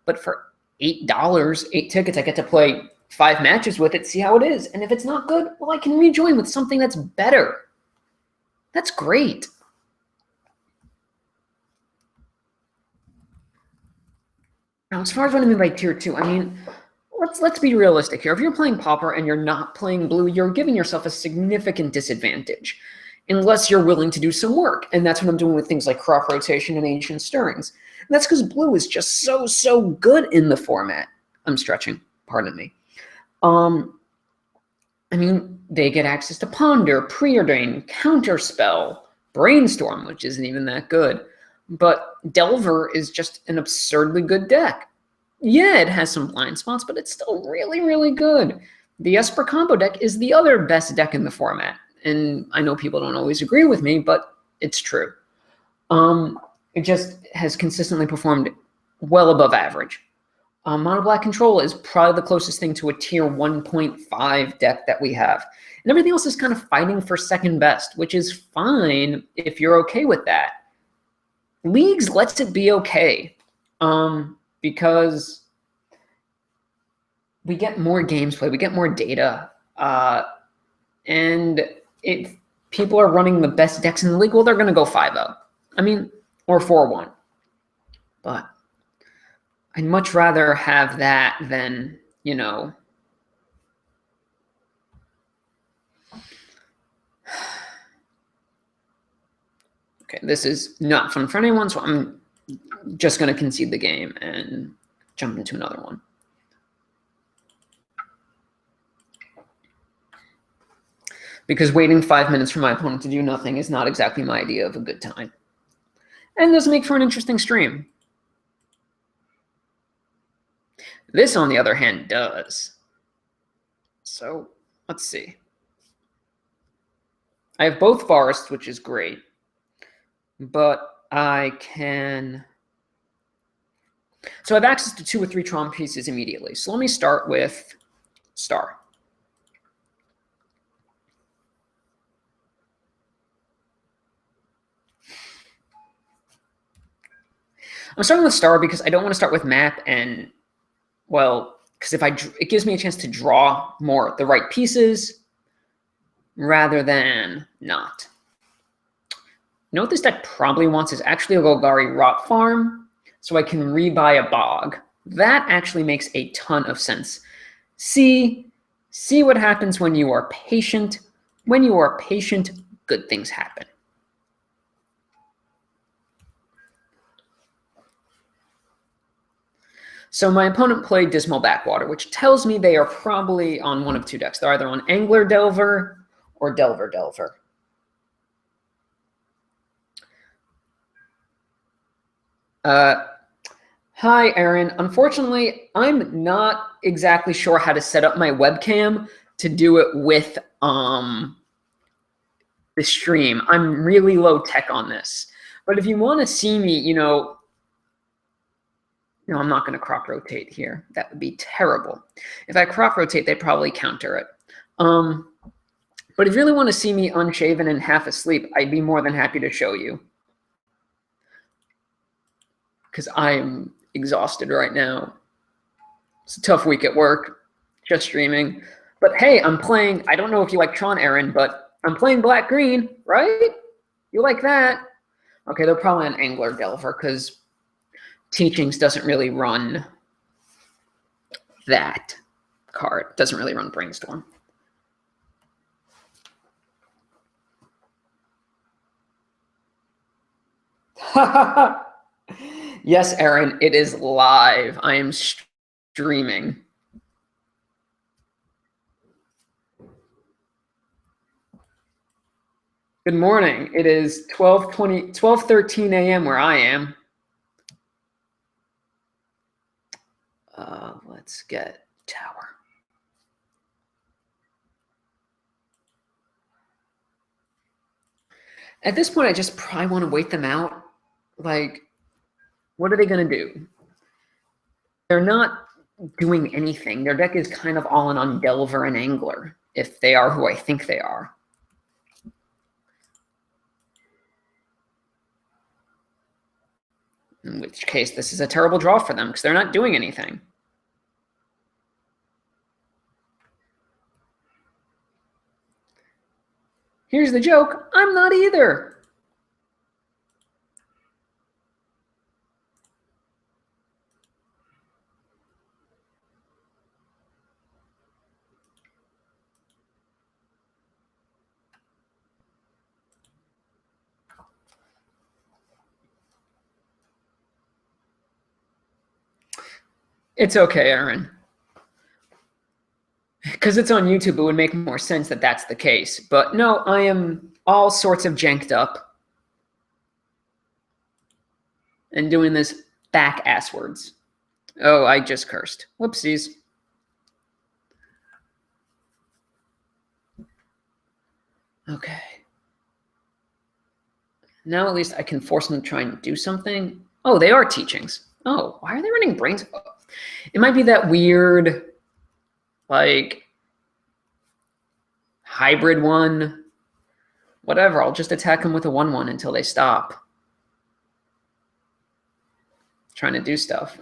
But for $8, 8 tickets, I get to play 5 matches with it, see how it is. And if it's not good, well, I can rejoin with something that's better. That's great. Now, as far as what I mean by Tier 2, I mean, let's be realistic here. If you're playing Pauper and you're not playing blue, you're giving yourself a significant disadvantage unless you're willing to do some work. And that's what I'm doing with things like crop rotation and ancient stirrings. And that's because blue is just so good in the format. I'm stretching, pardon me. I mean, they get access to Ponder, Preordain, Counterspell, Brainstorm, which isn't even that good. But Delver is just an absurdly good deck. Yeah, it has some blind spots, but it's still really good. The Esper combo deck is the other best deck in the format. And I know people don't always agree with me, but it's true. It just has consistently performed well above average. Mono Black Control is probably the closest thing to a tier 1.5 deck that we have. And everything else is kind of fighting for second best, which is fine if you're okay with that. Leagues lets it be okay because we get more games played, we get more data, and if people are running the best decks in the league, well, they're going to go 5-0. I mean, or 4-1. But I'd much rather have that than, Okay, this is not fun for anyone, so I'm just going to concede the game and jump into another one. Because waiting 5 minutes for my opponent to do nothing is not exactly my idea of a good time. And doesn't make for an interesting stream. This, on the other hand, does. So, let's see. I have both forests, which is great. But I can... So I have access to 2 or 3 Tron pieces immediately. So let me start with Star. I'm starting with Star because I don't want to start with Map and, well, because it gives me a chance to draw more the right pieces rather than not. You know what this deck probably wants is actually a Golgari Rot Farm, so I can rebuy a Bog. That actually makes a ton of sense. See what happens when you are patient. When you are patient, good things happen. So my opponent played Dismal Backwater, which tells me they are probably on one of 2 decks. They're either on Angler Delver or Delver Delver. Hi, Aaron. Unfortunately, I'm not exactly sure how to set up my webcam to do it with the stream. I'm really low tech on this. But if you want to see me, no, I'm not going to crop rotate here. That would be terrible. If I crop rotate, they'd probably counter it. But if you really want to see me unshaven and half asleep, I'd be more than happy to show you. Because I'm exhausted right now. It's a tough week at work, just streaming. But hey, I'm playing, I don't know if you like Tron, Aaron, but I'm playing black-green, right? You like that? Okay, they're probably an Angler Delver, because Teachings doesn't really run that card, doesn't really run Brainstorm. Yes, Aaron, it is live. I am streaming. Good morning. It is 12:13 a.m. where I am. Let's get tower. At this point, I just probably want to wait them out. Like, what are they going to do? They're not doing anything. Their deck is kind of all in on Delver and Angler, if they are who I think they are. In which case, this is a terrible draw for them because they're not doing anything. Here's the joke. I'm not either. It's okay, Aaron. Because it's on YouTube, it would make more sense that that's the case. But no, I am all sorts of janked up and doing this back-asswards. Oh, I just cursed. Whoopsies. Okay. Now at least I can force them to try and do something. Oh, they are teachings. Oh, why are they running brains? It might be that weird, like, hybrid one. Whatever, I'll just attack them with a 1/1 until they stop trying to do stuff.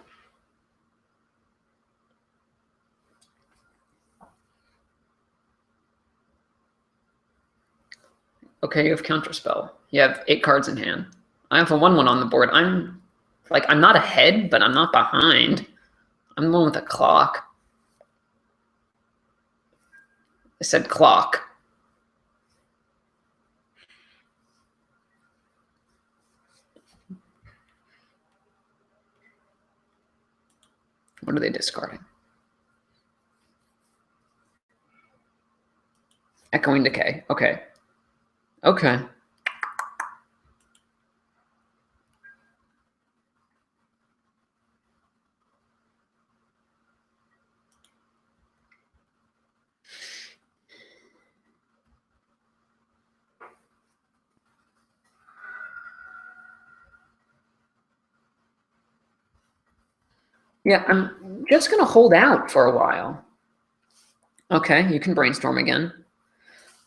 Okay, you have Counterspell. You have 8 cards in hand. I have a 1/1 on the board. I'm not ahead, but I'm not behind. I'm the one with a clock. I said clock. What are they discarding? Echoing Decay. Okay. Okay. Yeah, I'm just going to hold out for a while. Okay, you can brainstorm again.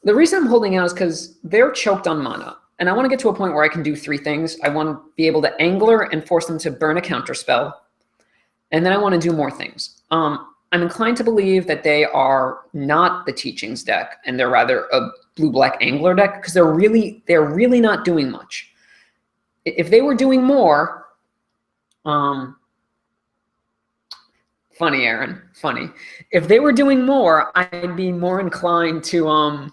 The reason I'm holding out is because they're choked on mana. And I want to get to a point where I can do 3 things. I want to be able to Angler and force them to burn a counterspell. And then I want to do more things. I'm inclined to believe that they are not the Teachings deck, and they're rather a blue-black Angler deck, because they're really not doing much. If they were doing more, funny, Aaron, funny. If they were doing more, I'd be more inclined to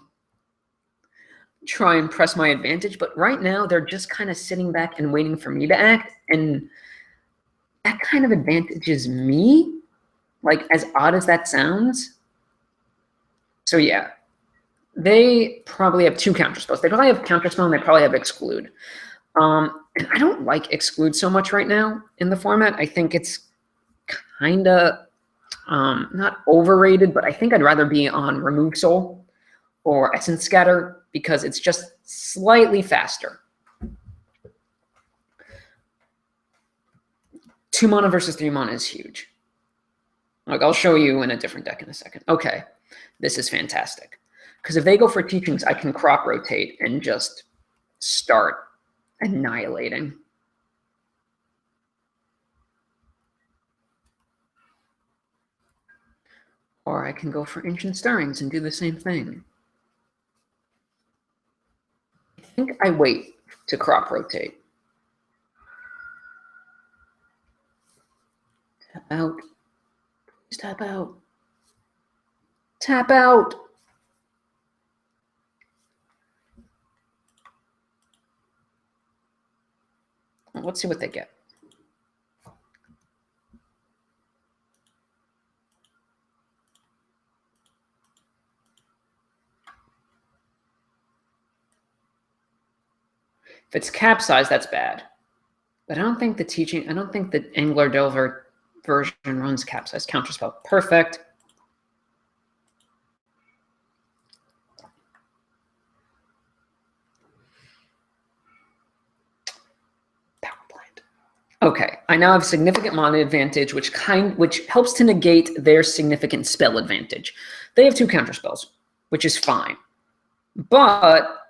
try and press my advantage. But right now, they're just kind of sitting back and waiting for me to act, and that kind of advantages me, like, as odd as that sounds. So yeah, they probably have 2 counterspells. They probably have counterspell and they probably have exclude. And I don't like exclude so much right now in the format. I think it's kind of not overrated, but I think I'd rather be on Remove Soul or Essence Scatter because it's just slightly faster. 2 mana versus 3 mana is huge. Like, I'll show you in a different deck in a second. Okay, this is fantastic. Because if they go for Teachings, I can crop rotate and just start annihilating. Or I can go for Ancient Stirrings and do the same thing. I think I wait to crop rotate. Tap out. Please tap out. Tap out. Let's see what they get. If it's capsized, that's bad. But I don't think the Angler Delver version runs capsized counterspell. Perfect. Power plant. Okay, I now have significant mana advantage, which helps to negate their significant spell advantage. They have 2 counterspells, which is fine. But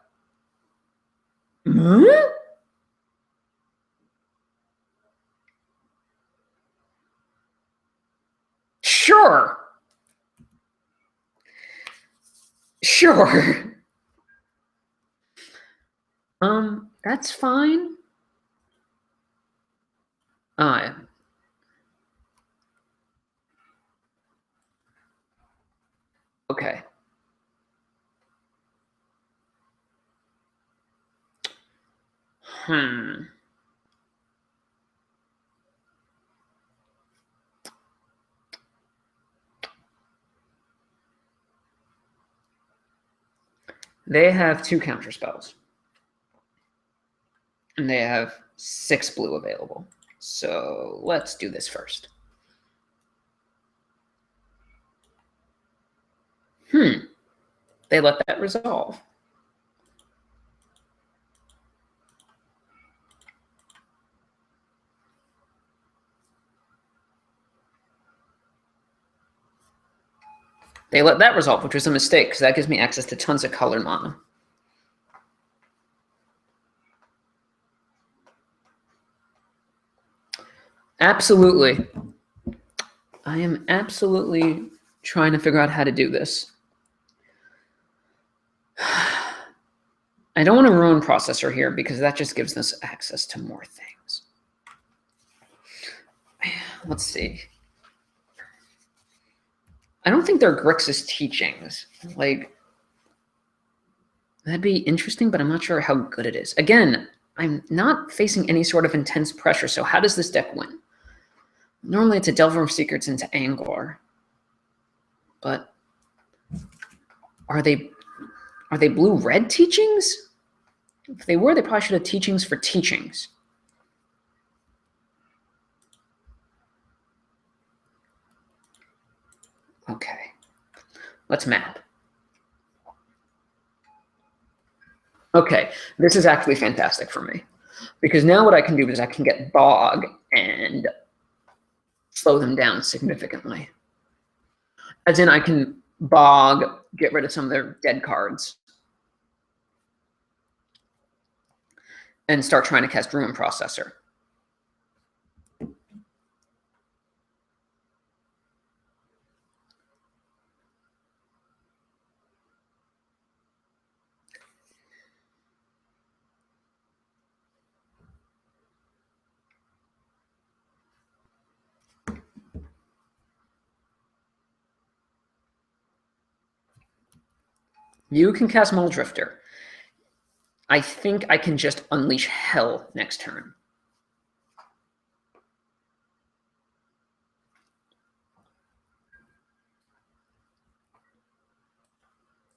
sure. Sure. That's fine. Okay. They have 2 counterspells. And they have 6 blue available. So let's do this first. They let that resolve. They let that resolve, which was a mistake, because that gives me access to tons of color mana. Absolutely. I am absolutely trying to figure out how to do this. I don't want to ruin processor here because that just gives us access to more things. Let's see. I don't think they're Grixis teachings. Like, that'd be interesting, but I'm not sure how good it is. Again, I'm not facing any sort of intense pressure, so how does this deck win? Normally it's a Delver of Secrets into Angor. But are they blue-red teachings? If they were, they probably should have teachings for teachings. Okay. Let's map. Okay, this is actually fantastic for me. Because now what I can do is I can get Bog and slow them down significantly. As in, I can Bog, get rid of some of their dead cards, and start trying to cast Ruin Processor. You can cast Muldrifter. I think I can just unleash hell next turn.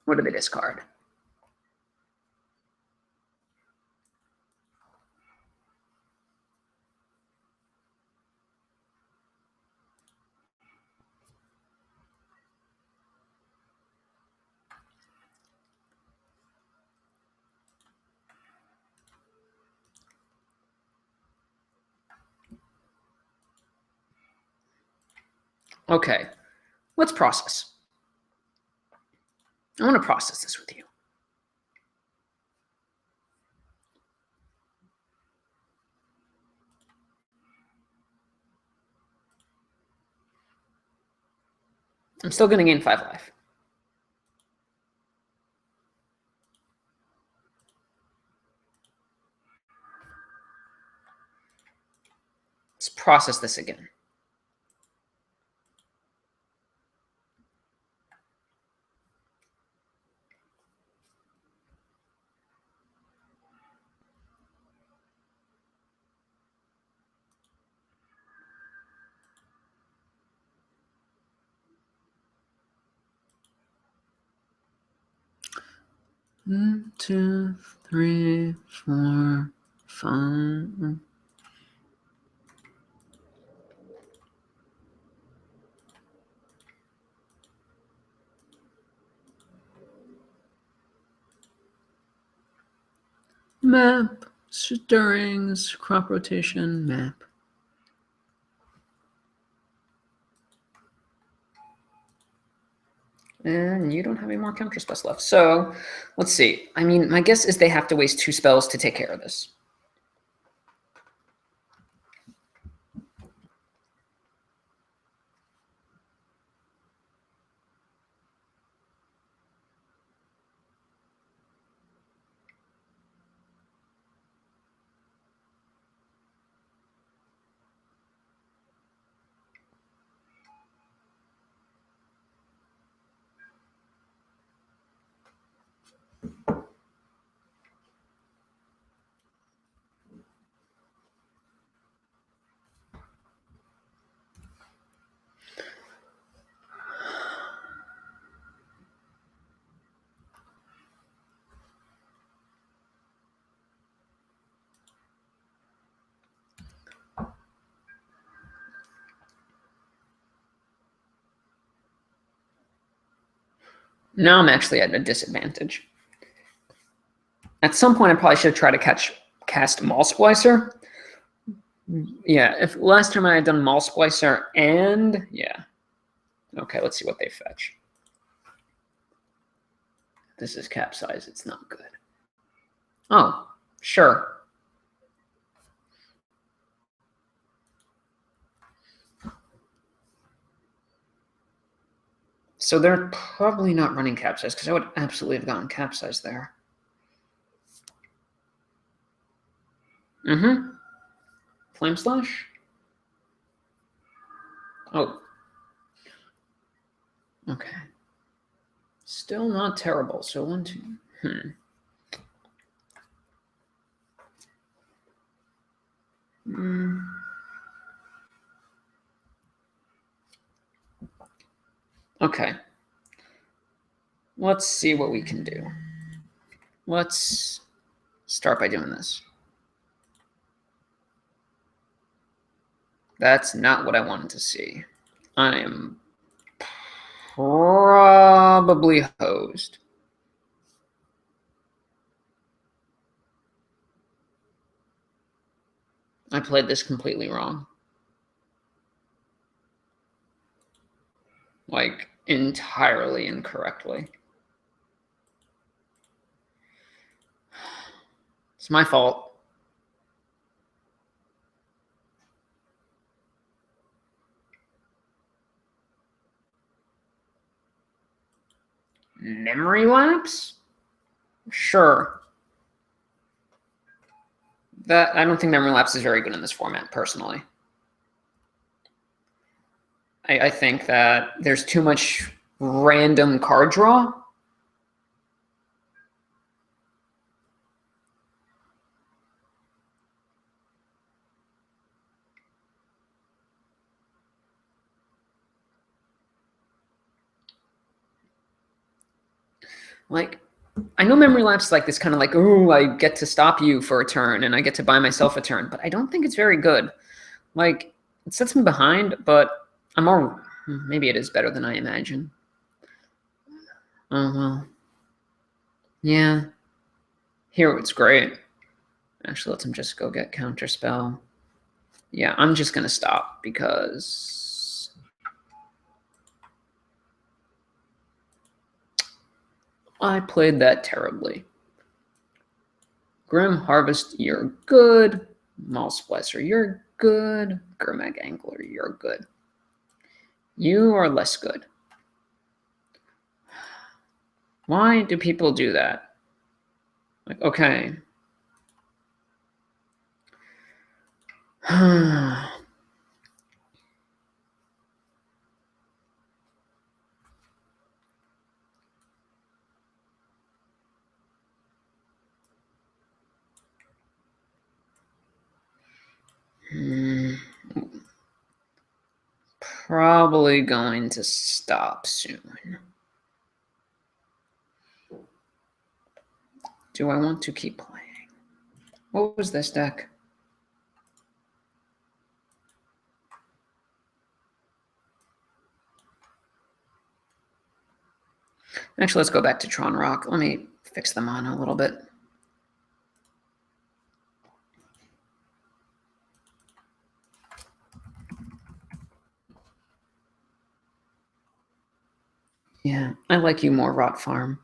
What do they discard? Okay, let's process. I want to process this with you. I'm still going to gain 5 life. Let's process this again. 1, 2, 3, 4, 5. Map, stirrings, crop rotation, map. And you don't have any more counter spells left. So let's see. I mean, my guess is they have to waste 2 spells to take care of this. Now I'm actually at a disadvantage. At some point, I probably should try to cast Maul Splicer. Yeah, if last time I had done Maul Splicer and yeah. Okay, let's see what they fetch. This is capsize. It's not good. Oh, sure. So they're probably not running capsize because I would absolutely have gotten capsize there. Mm-hmm. Flame Slash? Oh. Okay. Still not terrible. So 1, 2. Okay. Let's see what we can do. Let's start by doing this. That's not what I wanted to see. I am probably hosed. I played this completely wrong. Like, entirely incorrectly. It's my fault. Memory lapse? Sure. I don't think memory lapse is very good in this format, personally. I think that there's too much random card draw. Like, I know memory lapse is like this kind of like, ooh, I get to stop you for a turn and I get to buy myself a turn, but I don't think it's very good. Like, it sets me behind, but maybe it is better than I imagine. Oh, well. Yeah. Here it's great. Actually, let him just go get Counterspell. Yeah, I'm just going to stop because I played that terribly. Grim Harvest, you're good. Maul Splicer, you're good. Gurmag Angler, you're good. You are less good. Why do people do that? Like, okay. Probably going to stop soon. do I want to keep playing? What was this deck? Actually, let's go back to Tron Rock. Let me fix them on a little bit. Yeah, I like you more, Rot Farm.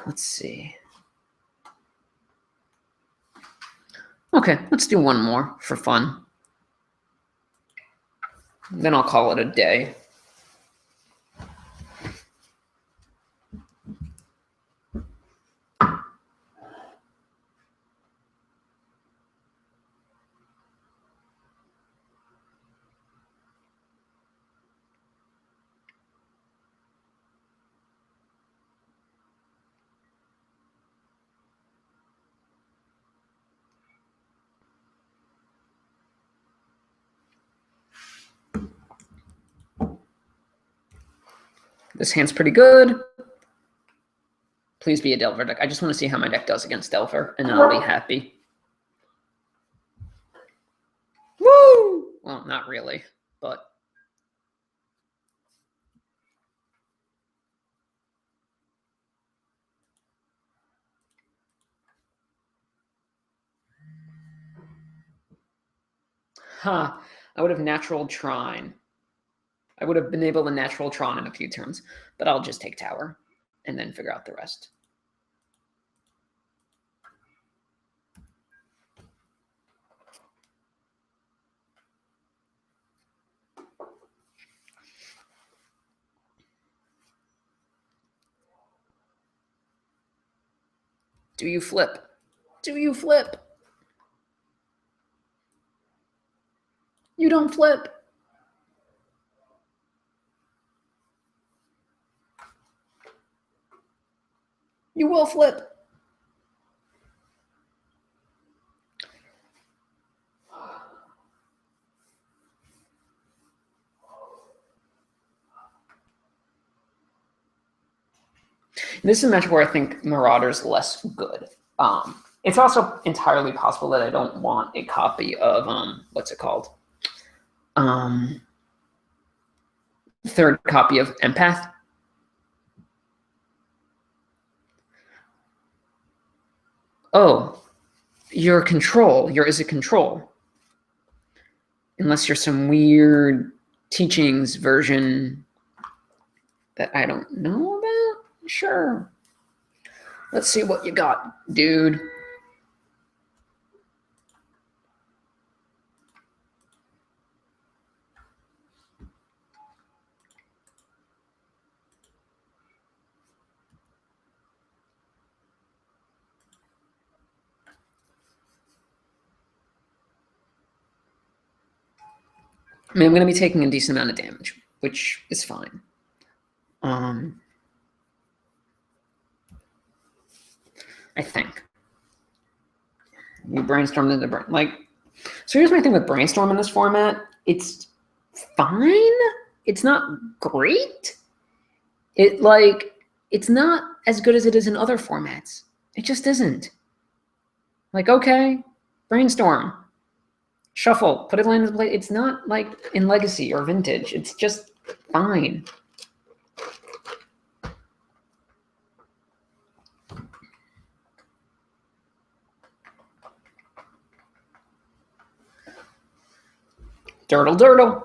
Let's see. Okay, let's do one more for fun. Then I'll call it a day. This hand's pretty good. Please be a Delver deck. I just want to see how my deck does against Delver, and then I'll be happy. Woo! Well, not really, but... Huh. I would have natural Trine. I would have been able to natural Tron in a few turns, but I'll just take Tower and then figure out the rest. Do you flip? Do you flip? You don't flip. You will flip. This is a match where I think Marauder's less good. It's also entirely possible that I don't want a copy of what's it called? Third copy of Empath. Oh, your control. Is a control. Unless you're some weird teachings version that I don't know about. Sure. Let's see what you got, dude. I mean, I'm going to be taking a decent amount of damage, which is fine. I think. You brainstormed into brain. Like, so here's my thing with brainstorm in this format. It's fine. It's not great. It's not as good as it is in other formats. It just isn't. Like, okay, brainstorm. Shuffle, put it into play. It's not like in Legacy or Vintage. It's just fine. Dirtle, dirtle.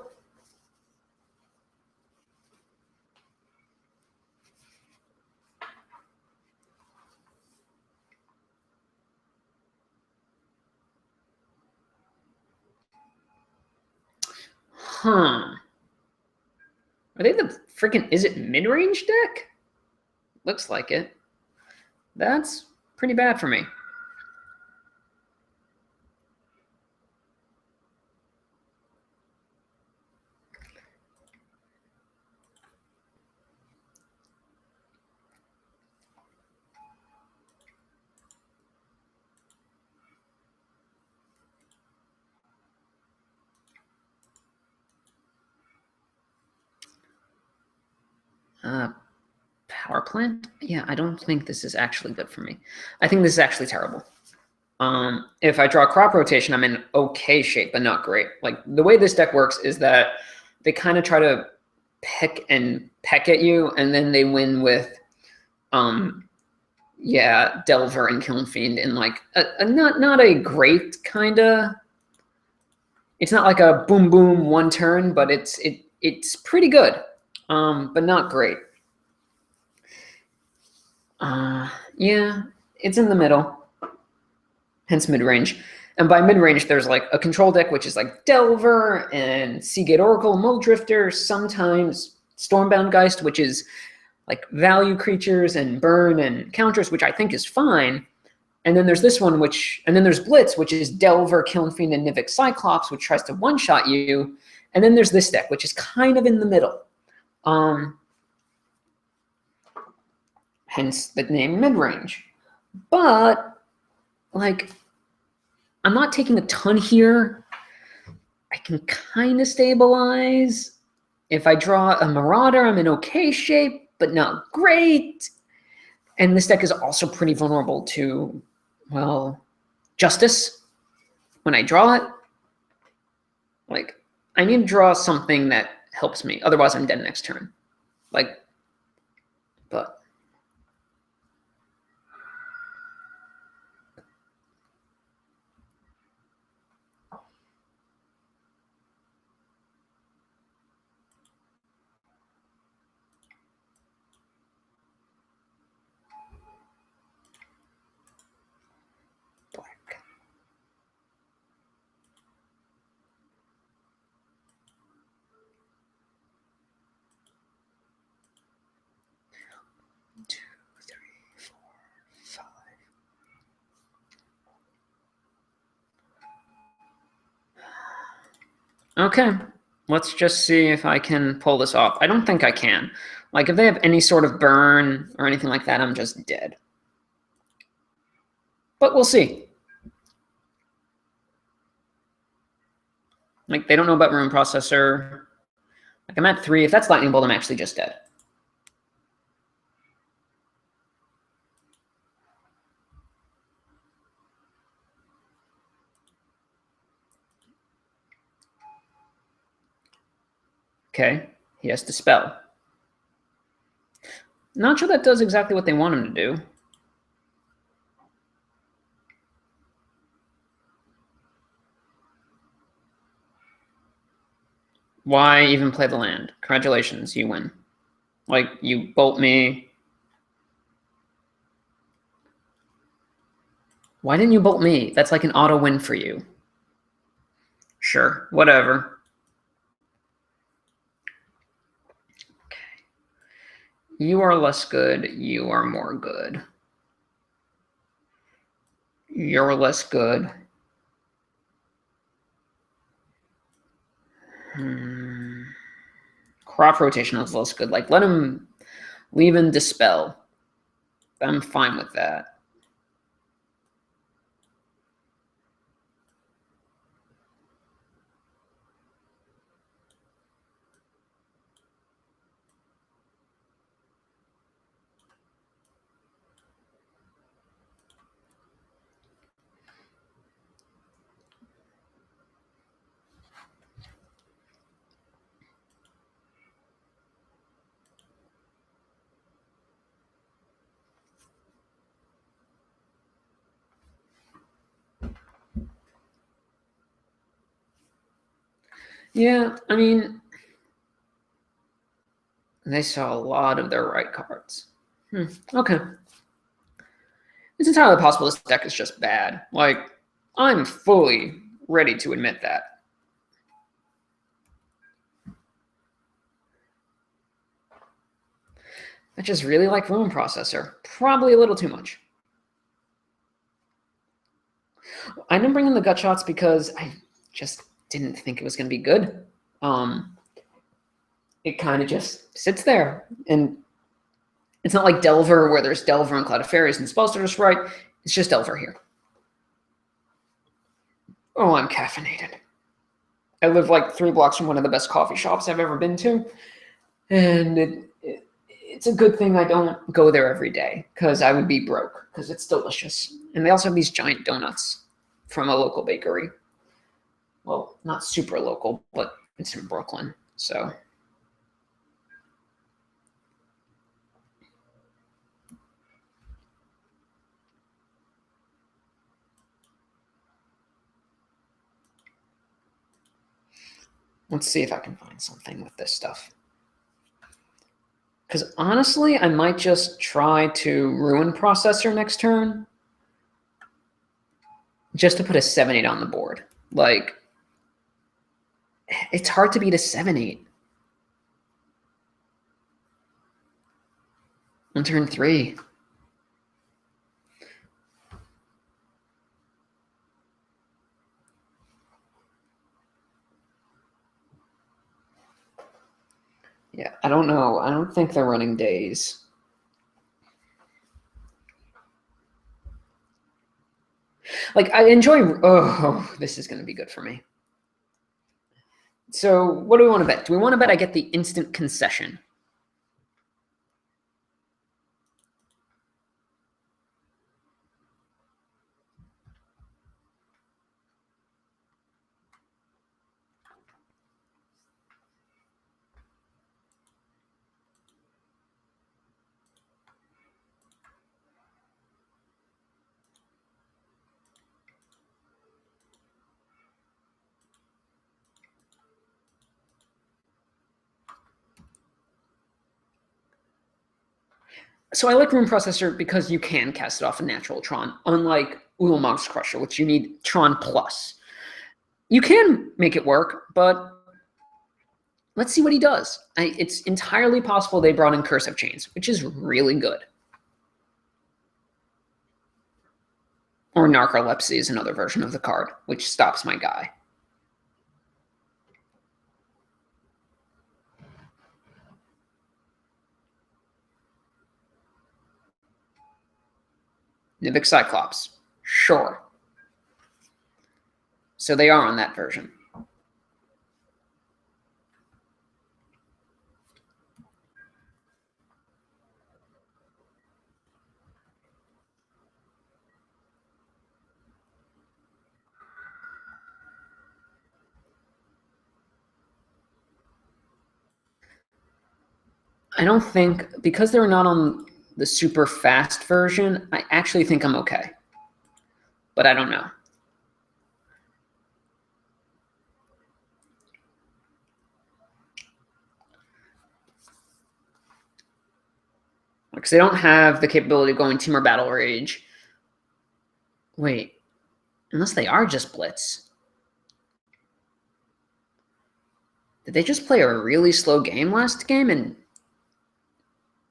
Huh. Are they the freaking... Is it mid-range deck? Looks like it. That's pretty bad for me. power plant. Yeah, I don't think this is actually good for me. I think this is actually terrible. If I draw crop rotation, I'm in okay shape, but not great. Like the way this deck works is that they kind of try to peck at you, and then they win with, yeah, Delver and Kiln Fiend in like a not a great kind of. It's not like a boom boom one turn, but it's pretty good, but not great. Yeah, it's in the middle. Hence mid-range. And by mid-range, there's like a control deck, which is like Delver and Seagate Oracle, Muldrifter, sometimes Stormbound Geist, which is like value creatures and burn and counters, which I think is fine. And then there's this one, and then there's Blitz, which is Delver, Kiln Fiend, and Nivik Cyclops, which tries to one-shot you. And then there's this deck, which is kind of in the middle. Hence the name mid-range. But, like, I'm not taking a ton here. I can kind of stabilize. If I draw a Marauder, I'm in okay shape, but not great. And this deck is also pretty vulnerable to, well, Justice. When I draw it, like, I need to draw something that helps me. Otherwise, I'm dead next turn. Like, but... black. Two, three, four, five. Okay, let's just see if I can pull this off. I don't think I can. Like, if they have any sort of burn or anything like that, I'm just dead. But we'll see. Like, they don't know about Rune Processor. Like, I'm at 3. If that's Lightning Bolt, I'm actually just dead. Okay, he has to spell. Not sure that does exactly what they want him to do. Why even play the land? Congratulations, you win. Like, you bolt me. Why didn't you bolt me? That's like an auto win for you. Sure, whatever. Okay. You are less good. You are more good. You're less good. Crop rotation is less good. Like, let him leave and dispel. I'm fine with that. Yeah, I mean, they saw a lot of their right cards. Okay. It's entirely possible this deck is just bad. Like, I'm fully ready to admit that. I just really like Rune Processor. Probably a little too much. I didn't bring in the gut shots because I just didn't think it was going to be good. It kind of just sits there. And it's not like Delver where there's Delver and Cloud of Fairies and Spellsters, right? It's just Delver here. Oh, I'm caffeinated. I live like 3 blocks from one of the best coffee shops I've ever been to. And it's a good thing I don't go there every day because I would be broke because it's delicious. And they also have these giant donuts from a local bakery. Well, not super local, but it's in Brooklyn. So let's see if I can find something with this stuff. Because honestly, I might just try to ruin processor next turn just to put a 7-8 on the board. Like, it's hard to beat a 7-8 on turn 3. Yeah, I don't know. I don't think they're running days. Like, I enjoy... Oh, this is going to be good for me. So what do we want to bet? Do we want to bet I get the instant concession? So I like Room Processor because you can cast it off a natural Tron, unlike Ulamog's Crusher, which you need Tron Plus. You can make it work, but let's see what he does. It's entirely possible they brought in Cursive Chains, which is really good. Or Narcolepsy is another version of the card, which stops my guy. Nibic Cyclops. Sure. So they are on that version. I don't think, because they're not on the super fast version, I actually think I'm okay. But I don't know. Because they don't have the capability of going Temur Battle Rage. Wait, unless they are just Blitz. Did they just play a really slow game last game and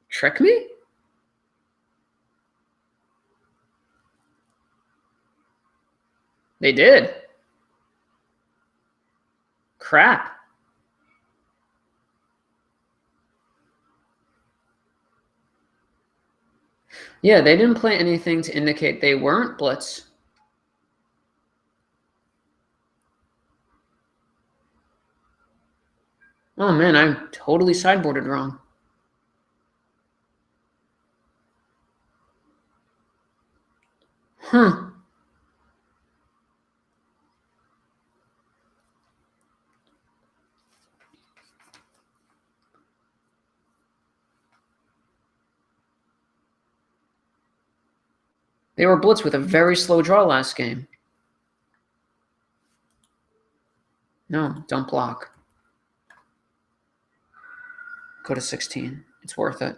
trick me? They did. Crap. Yeah, they didn't play anything to indicate they weren't Blitz. Oh man, I totally sideboarded wrong. Huh. They were Blitz with a very slow draw last game. No, don't block. Go to 16. It's worth it.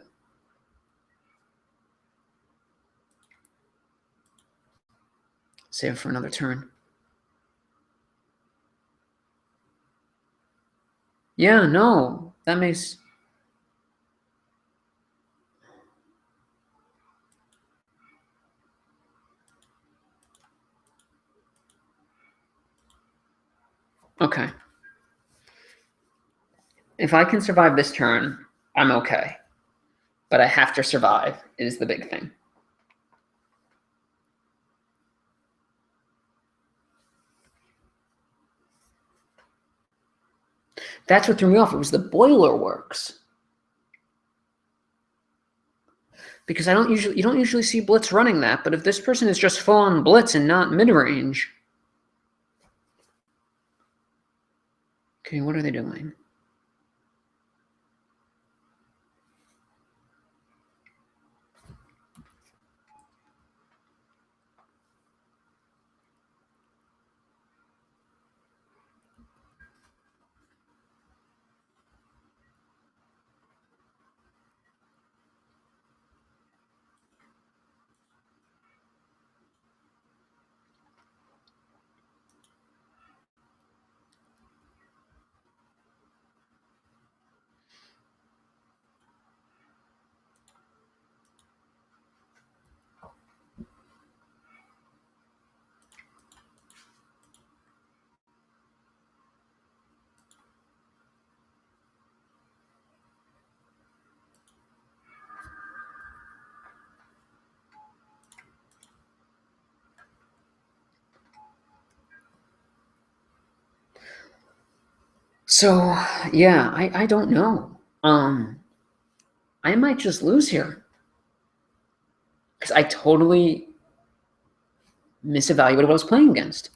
Save it for another turn. Yeah, no. That makes... Okay. If I can survive this turn, I'm okay. But I have to survive is the big thing. That's what threw me off. It was the Boiler Works. Because you don't usually see blitz running that, but if this person is just full on blitz and not mid-range. Okay, what are they doing? So, yeah, I don't know. I might just lose here. Because I totally misevaluated what I was playing against.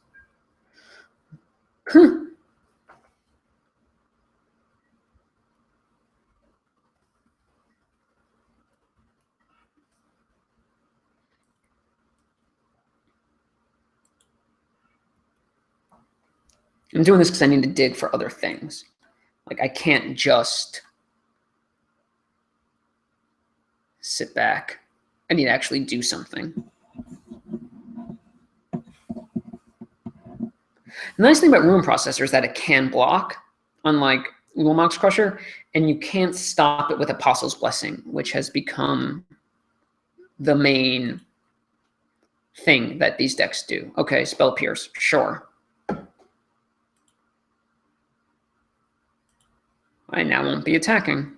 I'm doing this because I need to dig for other things. Like, I can't just sit back. I need to actually do something. The nice thing about Ruin Processor is that it can block, unlike Ulamog's Crusher, and you can't stop it with Apostle's Blessing, which has become the main thing that these decks do. Okay, Spell Pierce, sure. I now won't be attacking.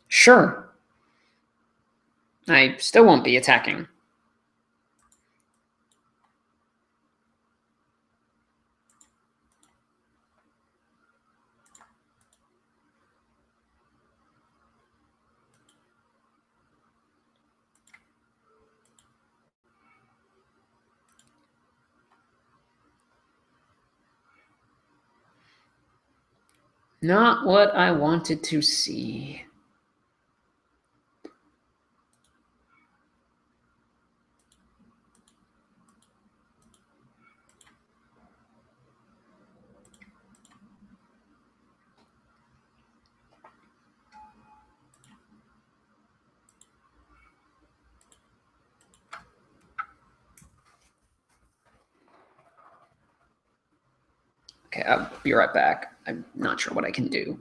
Sure. I still won't be attacking. Not what I wanted to see. Okay, I'll be right back. I'm not sure what I can do.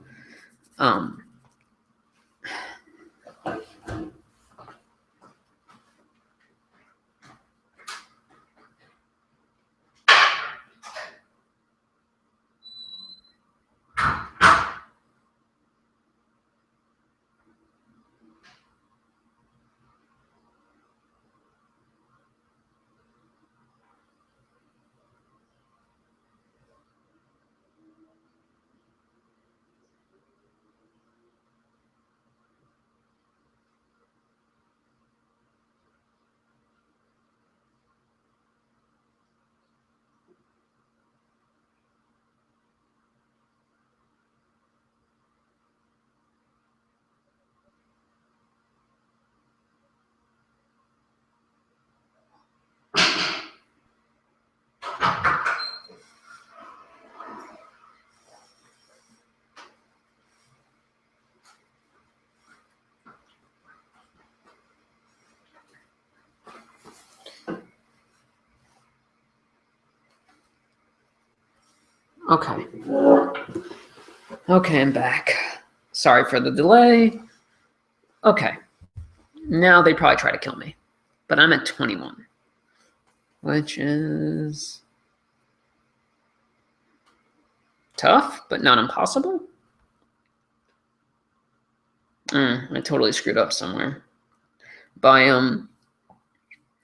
Okay. Okay, I'm back. Sorry for the delay. Okay. Now they probably try to kill me. But I'm at 21. Which is tough, but not impossible. I totally screwed up somewhere. By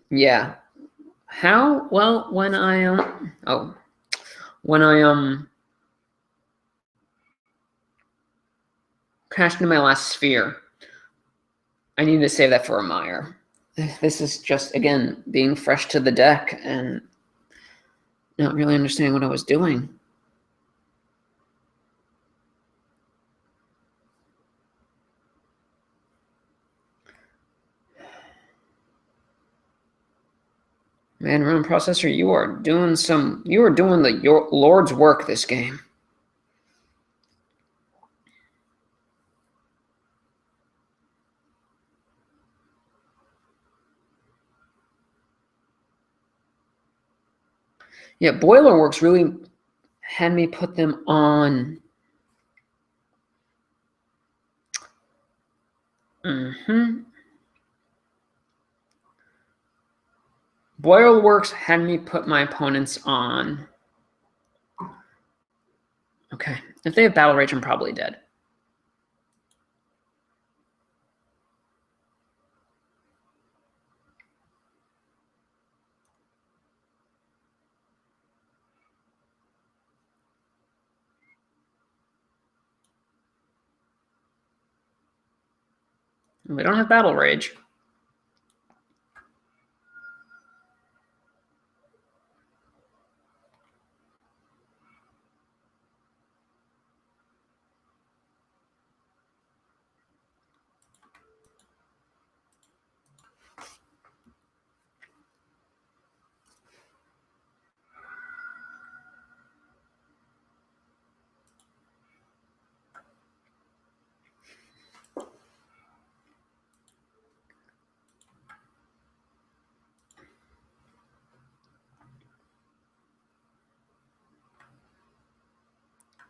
yeah. How? Well, when I crashed into my last sphere, I need to save that for a mire. This is just, again, being fresh to the deck and not really understanding what I was doing. Man, Rune Processor, you are doing the Lord's work this game. Yeah, Boiler Works really had me put them on. Boiler Works had me put my opponents on. Okay, if they have Battle Rage, I'm probably dead. We don't have Battle Rage.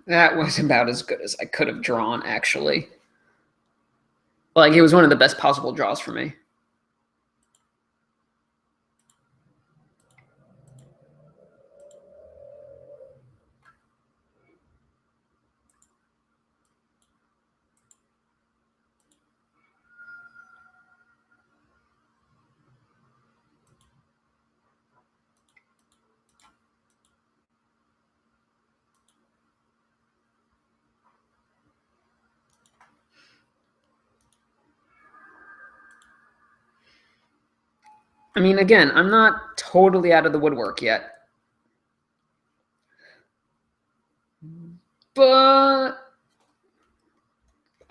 That was about as good as I could have drawn, actually. Like, it was one of the best possible draws for me. I mean, again, I'm not totally out of the woodwork yet. But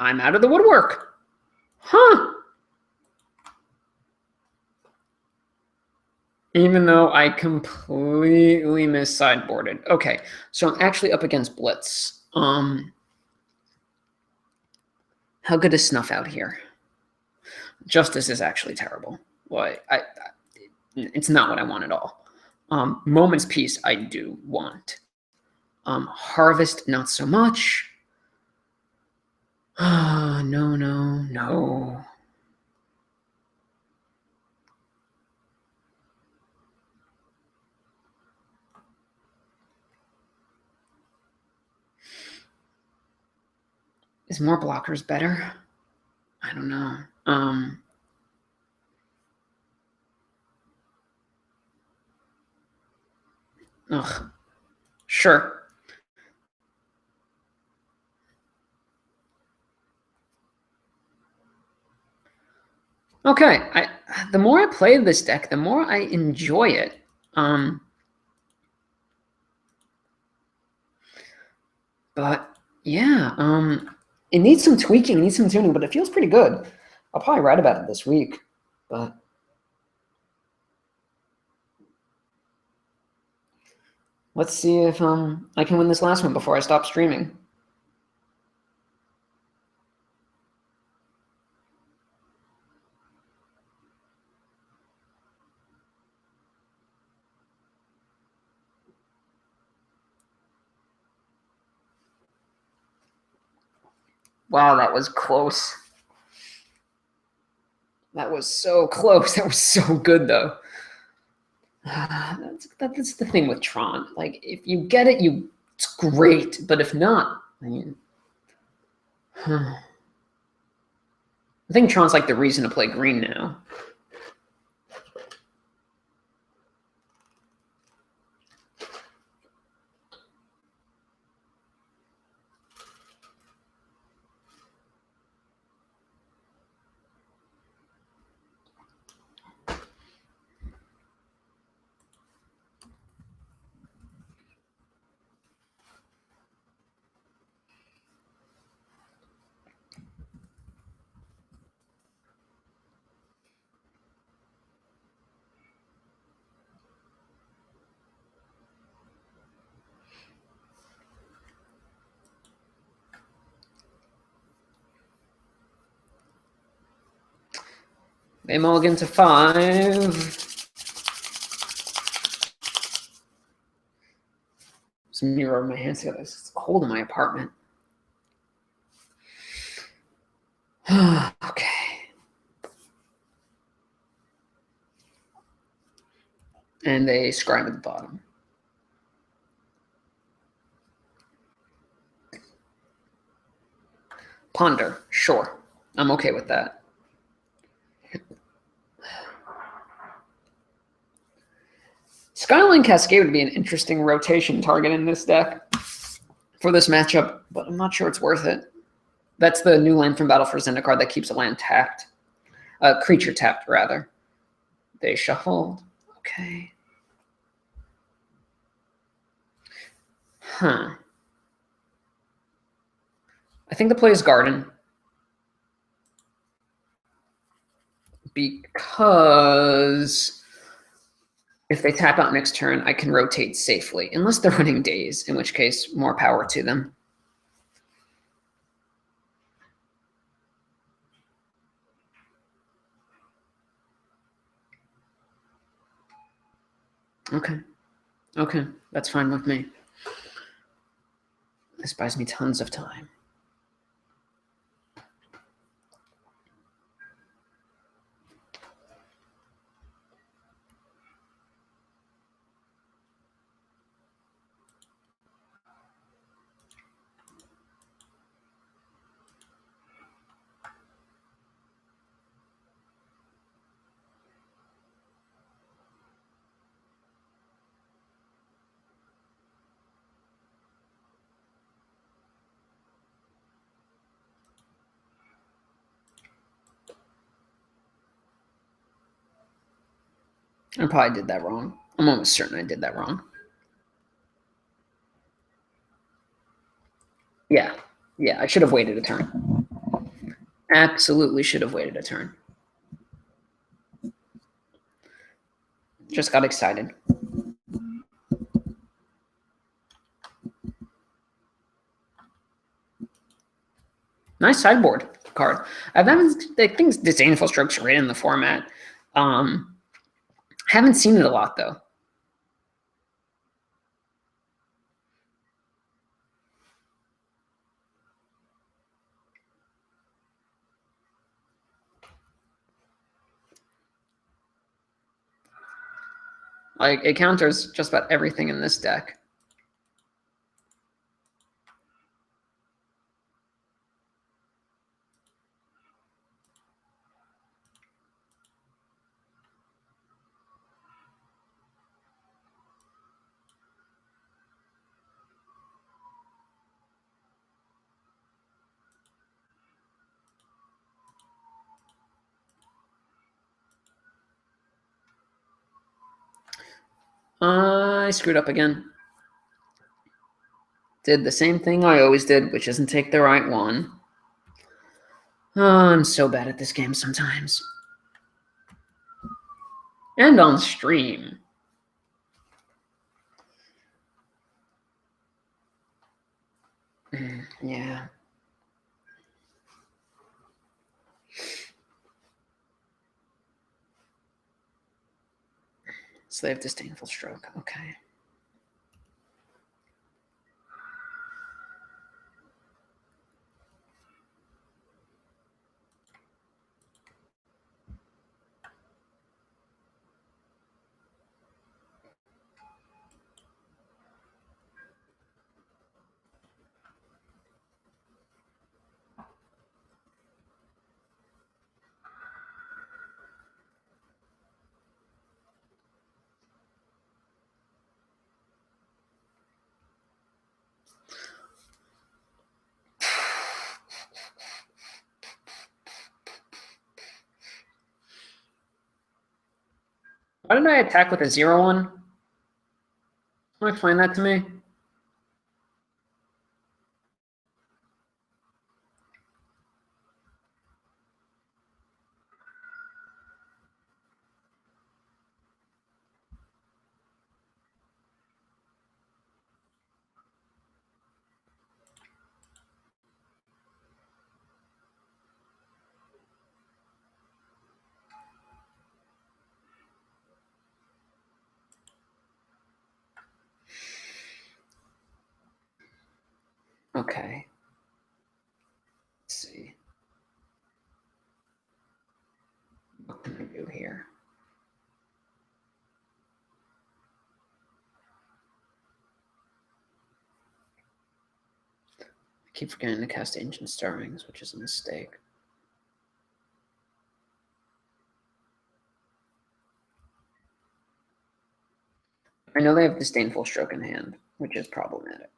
I'm out of the woodwork. Huh. Even though I completely mis-sideboarded. Okay, so I'm actually up against Blitz. How good is Snuff out here? Justice is actually terrible. Well, it's not what I want at all. Moment's Peace I do want. Harvest, not so much. No. Is more blockers better? I don't know. Ugh. Sure. Okay. The more I play this deck, the more I enjoy it. But yeah, it needs some tweaking, it needs some tuning, but it feels pretty good. I'll probably write about it this week, but let's see if I can win this last one before I stop streaming. Wow, that was close. That was so close. That was so good, though. That's the thing with Tron. Like, if you get it, it's great. But if not, I mean, I think Tron's like the reason to play green now. They mulligan to 5. Some mirror my hands together. It's cold in my apartment. Okay. And they scribe at the bottom. Ponder, sure. I'm okay with that. Skyline Cascade would be an interesting rotation target in this deck for this matchup, but I'm not sure it's worth it. That's the new land from Battle for Zendikar that keeps a land tapped. Creature tapped, rather. They shuffled. Okay. Huh. I think the play is Garden. Because if they tap out next turn, I can rotate safely. Unless they're running Daze, in which case, more power to them. Okay. Okay, that's fine with me. This buys me tons of time. I probably did that wrong. I'm almost certain I did that wrong. Yeah. Yeah, I should have waited a turn. Absolutely should have waited a turn. Just got excited. Nice sideboard card. I think Disdainful Stroke's right in the format. Haven't seen it a lot, though. Like, it counters just about everything in this deck. I screwed up again. Did the same thing I always did, which isn't take the right one. Oh, I'm so bad at this game sometimes. And on stream. Yeah. So they have Disdainful Stroke. Okay. Why didn't I attack with a 0-1? Can you explain that to me? Okay. Let's see. What can I do here? I keep forgetting to cast Ancient Stirrings, which is a mistake. I know they have Disdainful Stroke in hand, which is problematic.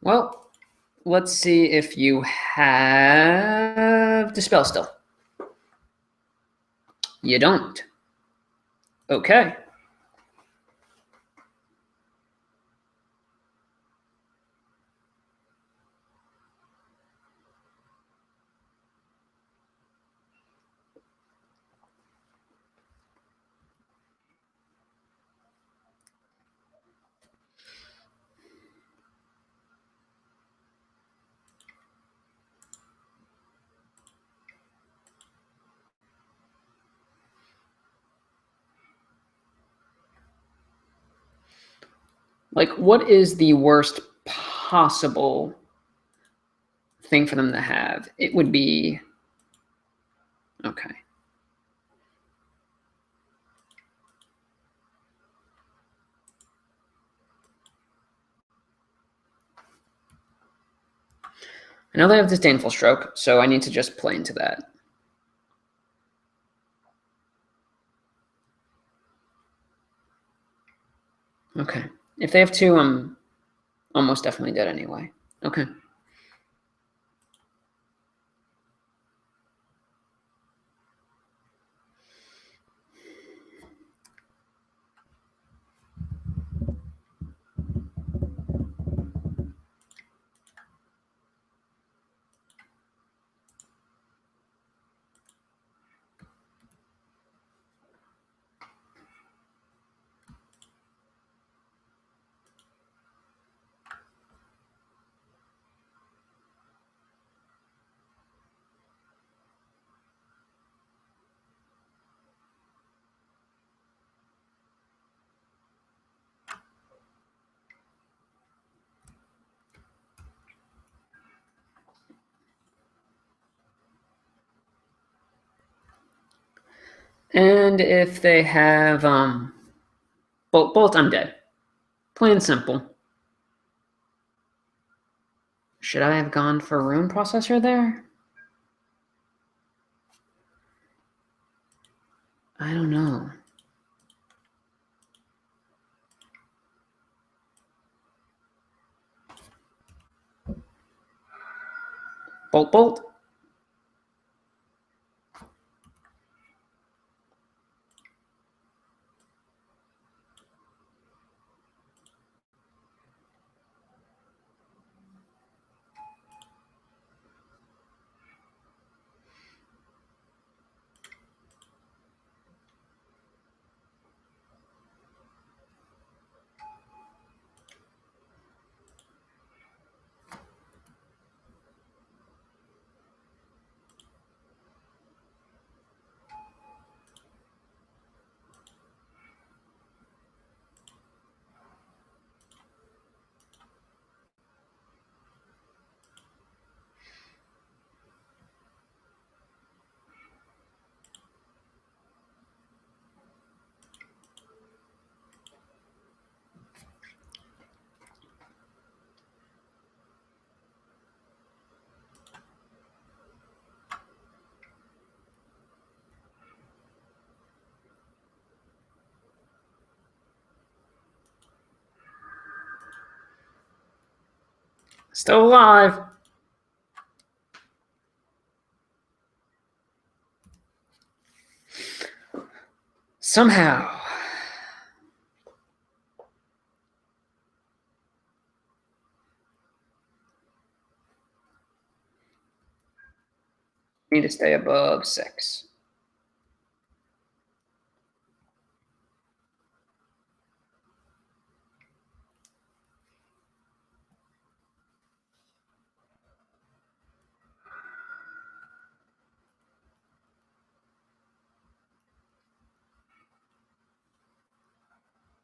Well, let's see if you have Dispel still. You don't. Okay. Like, what is the worst possible thing for them to have? It would be... Okay. I know they have Disdainful Stroke, so I need to just play into that. Okay. If they have two, I'm almost definitely dead anyway. Okay. And if they have Bolt, I'm dead. Plain and simple. Should I have gone for Rune Processor there? I don't know. Bolt. Still alive. Somehow. Need to stay above 6.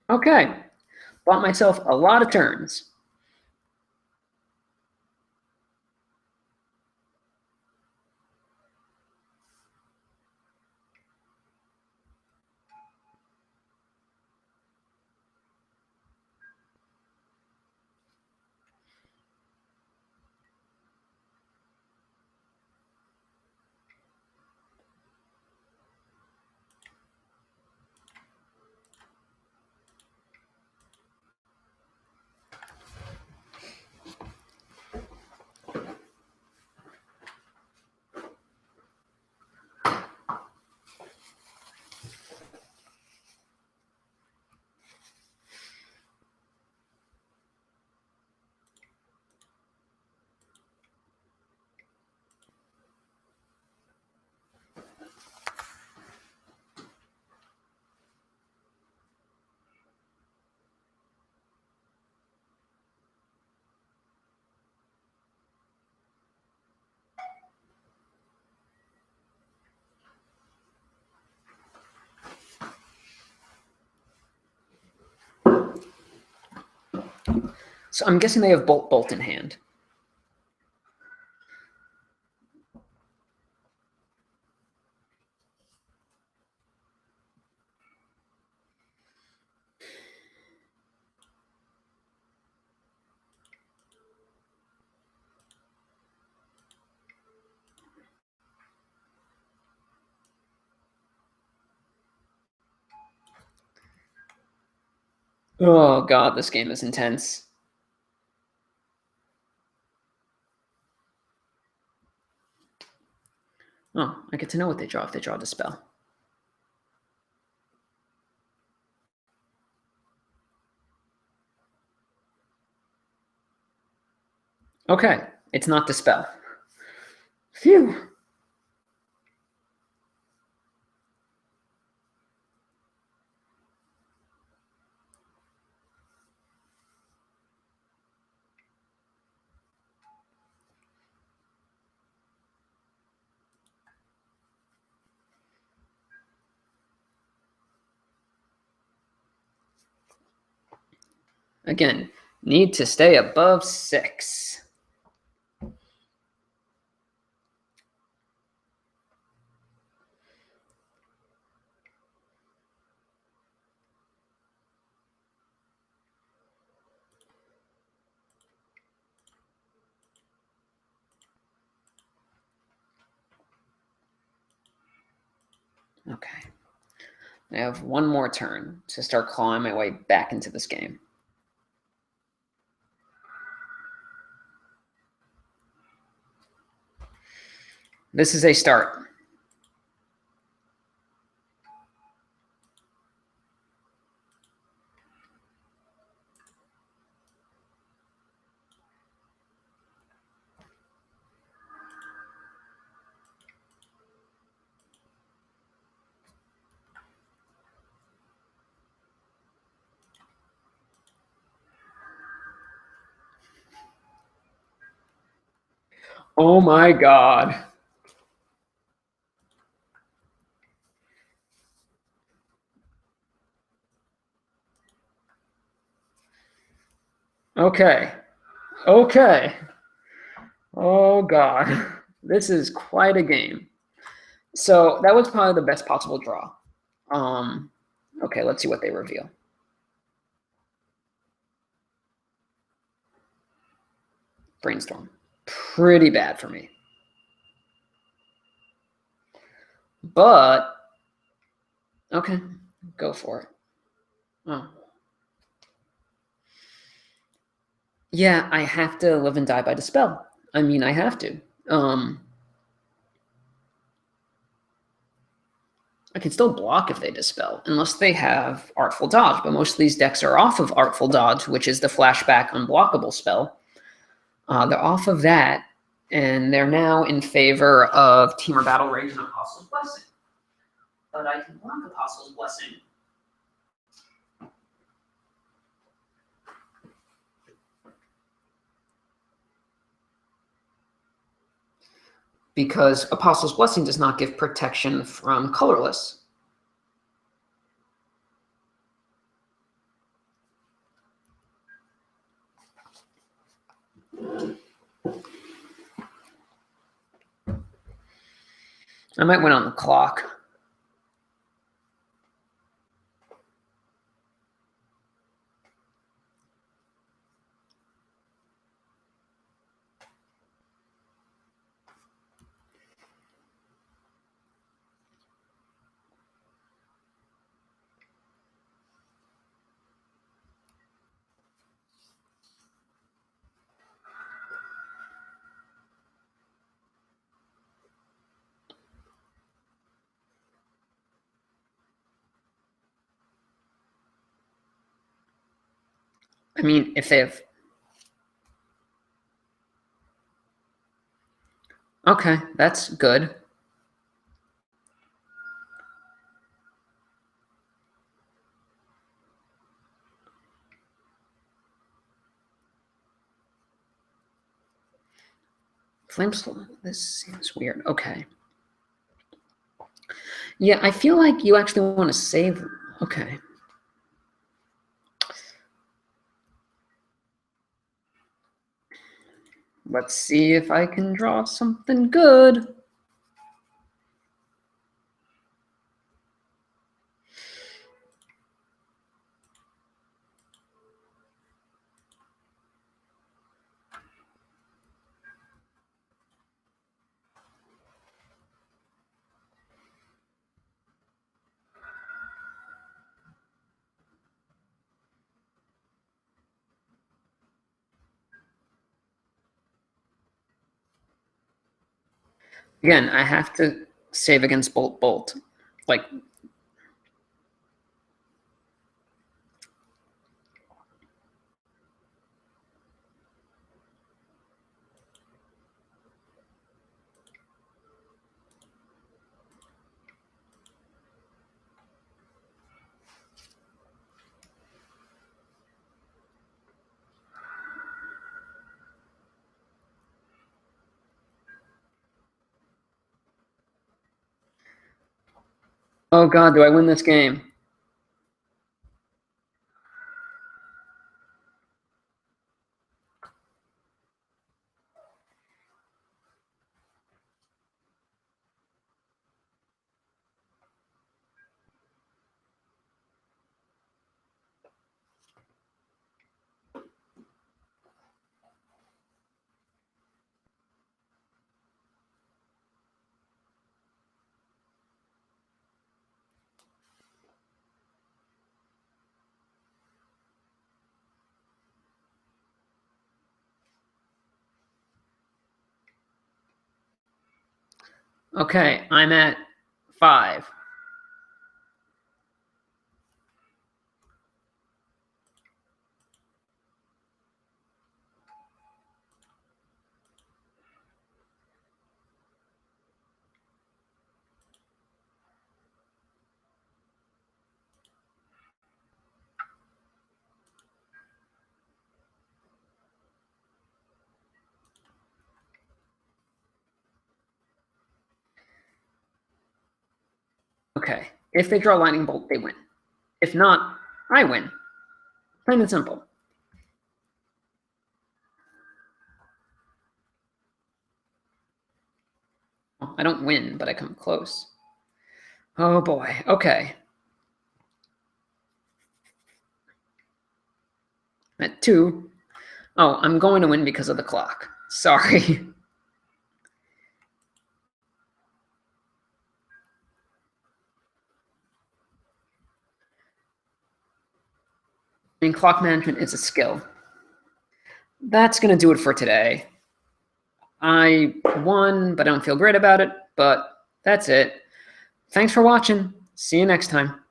Okay. Bought myself a lot of turns. So I'm guessing they have bolt in hand. Oh god, this game is intense. Oh, I get to know what they draw if they draw Dispel. Okay, it's not Dispel. Phew. Again, need to stay above 6. Okay. I have one more turn to start clawing my way back into this game. This is a start. Oh my god. Okay. Okay. Oh god. This is quite a game. So that was probably the best possible draw. Okay, let's see what they reveal. Brainstorm. Pretty bad for me. But, okay, go for it. Oh. Yeah, I have to live and die by dispel. I mean, I have to. I can still block if they dispel, unless they have Artful Dodge, but most of these decks are off of Artful Dodge, which is the flashback unblockable spell. They're off of that, and they're now in favor of Temur Battle Rage and Apostle's Blessing. But I can block Apostle's Blessing. Because Apostle's Blessing does not give protection from colorless. I might win on the clock. I mean, if they have... Okay, that's good. Flames, this seems weird. Okay. Yeah, I feel like you actually want to save... Okay. Let's see if I can draw something good. Again, I have to save against Bolt Bolt. Like, oh god, do I win this game? Okay, I'm at 5. Okay, if they draw Lightning Bolt, they win. If not, I win. Plain and simple. Well, I don't win, but I come close. Oh boy, okay. At 2. Oh, I'm going to win because of the clock. Sorry. I mean, clock management is a skill. that's going to do it for today. I won, but I don't feel great about it, but that's it. Thanks for watching. See you next time.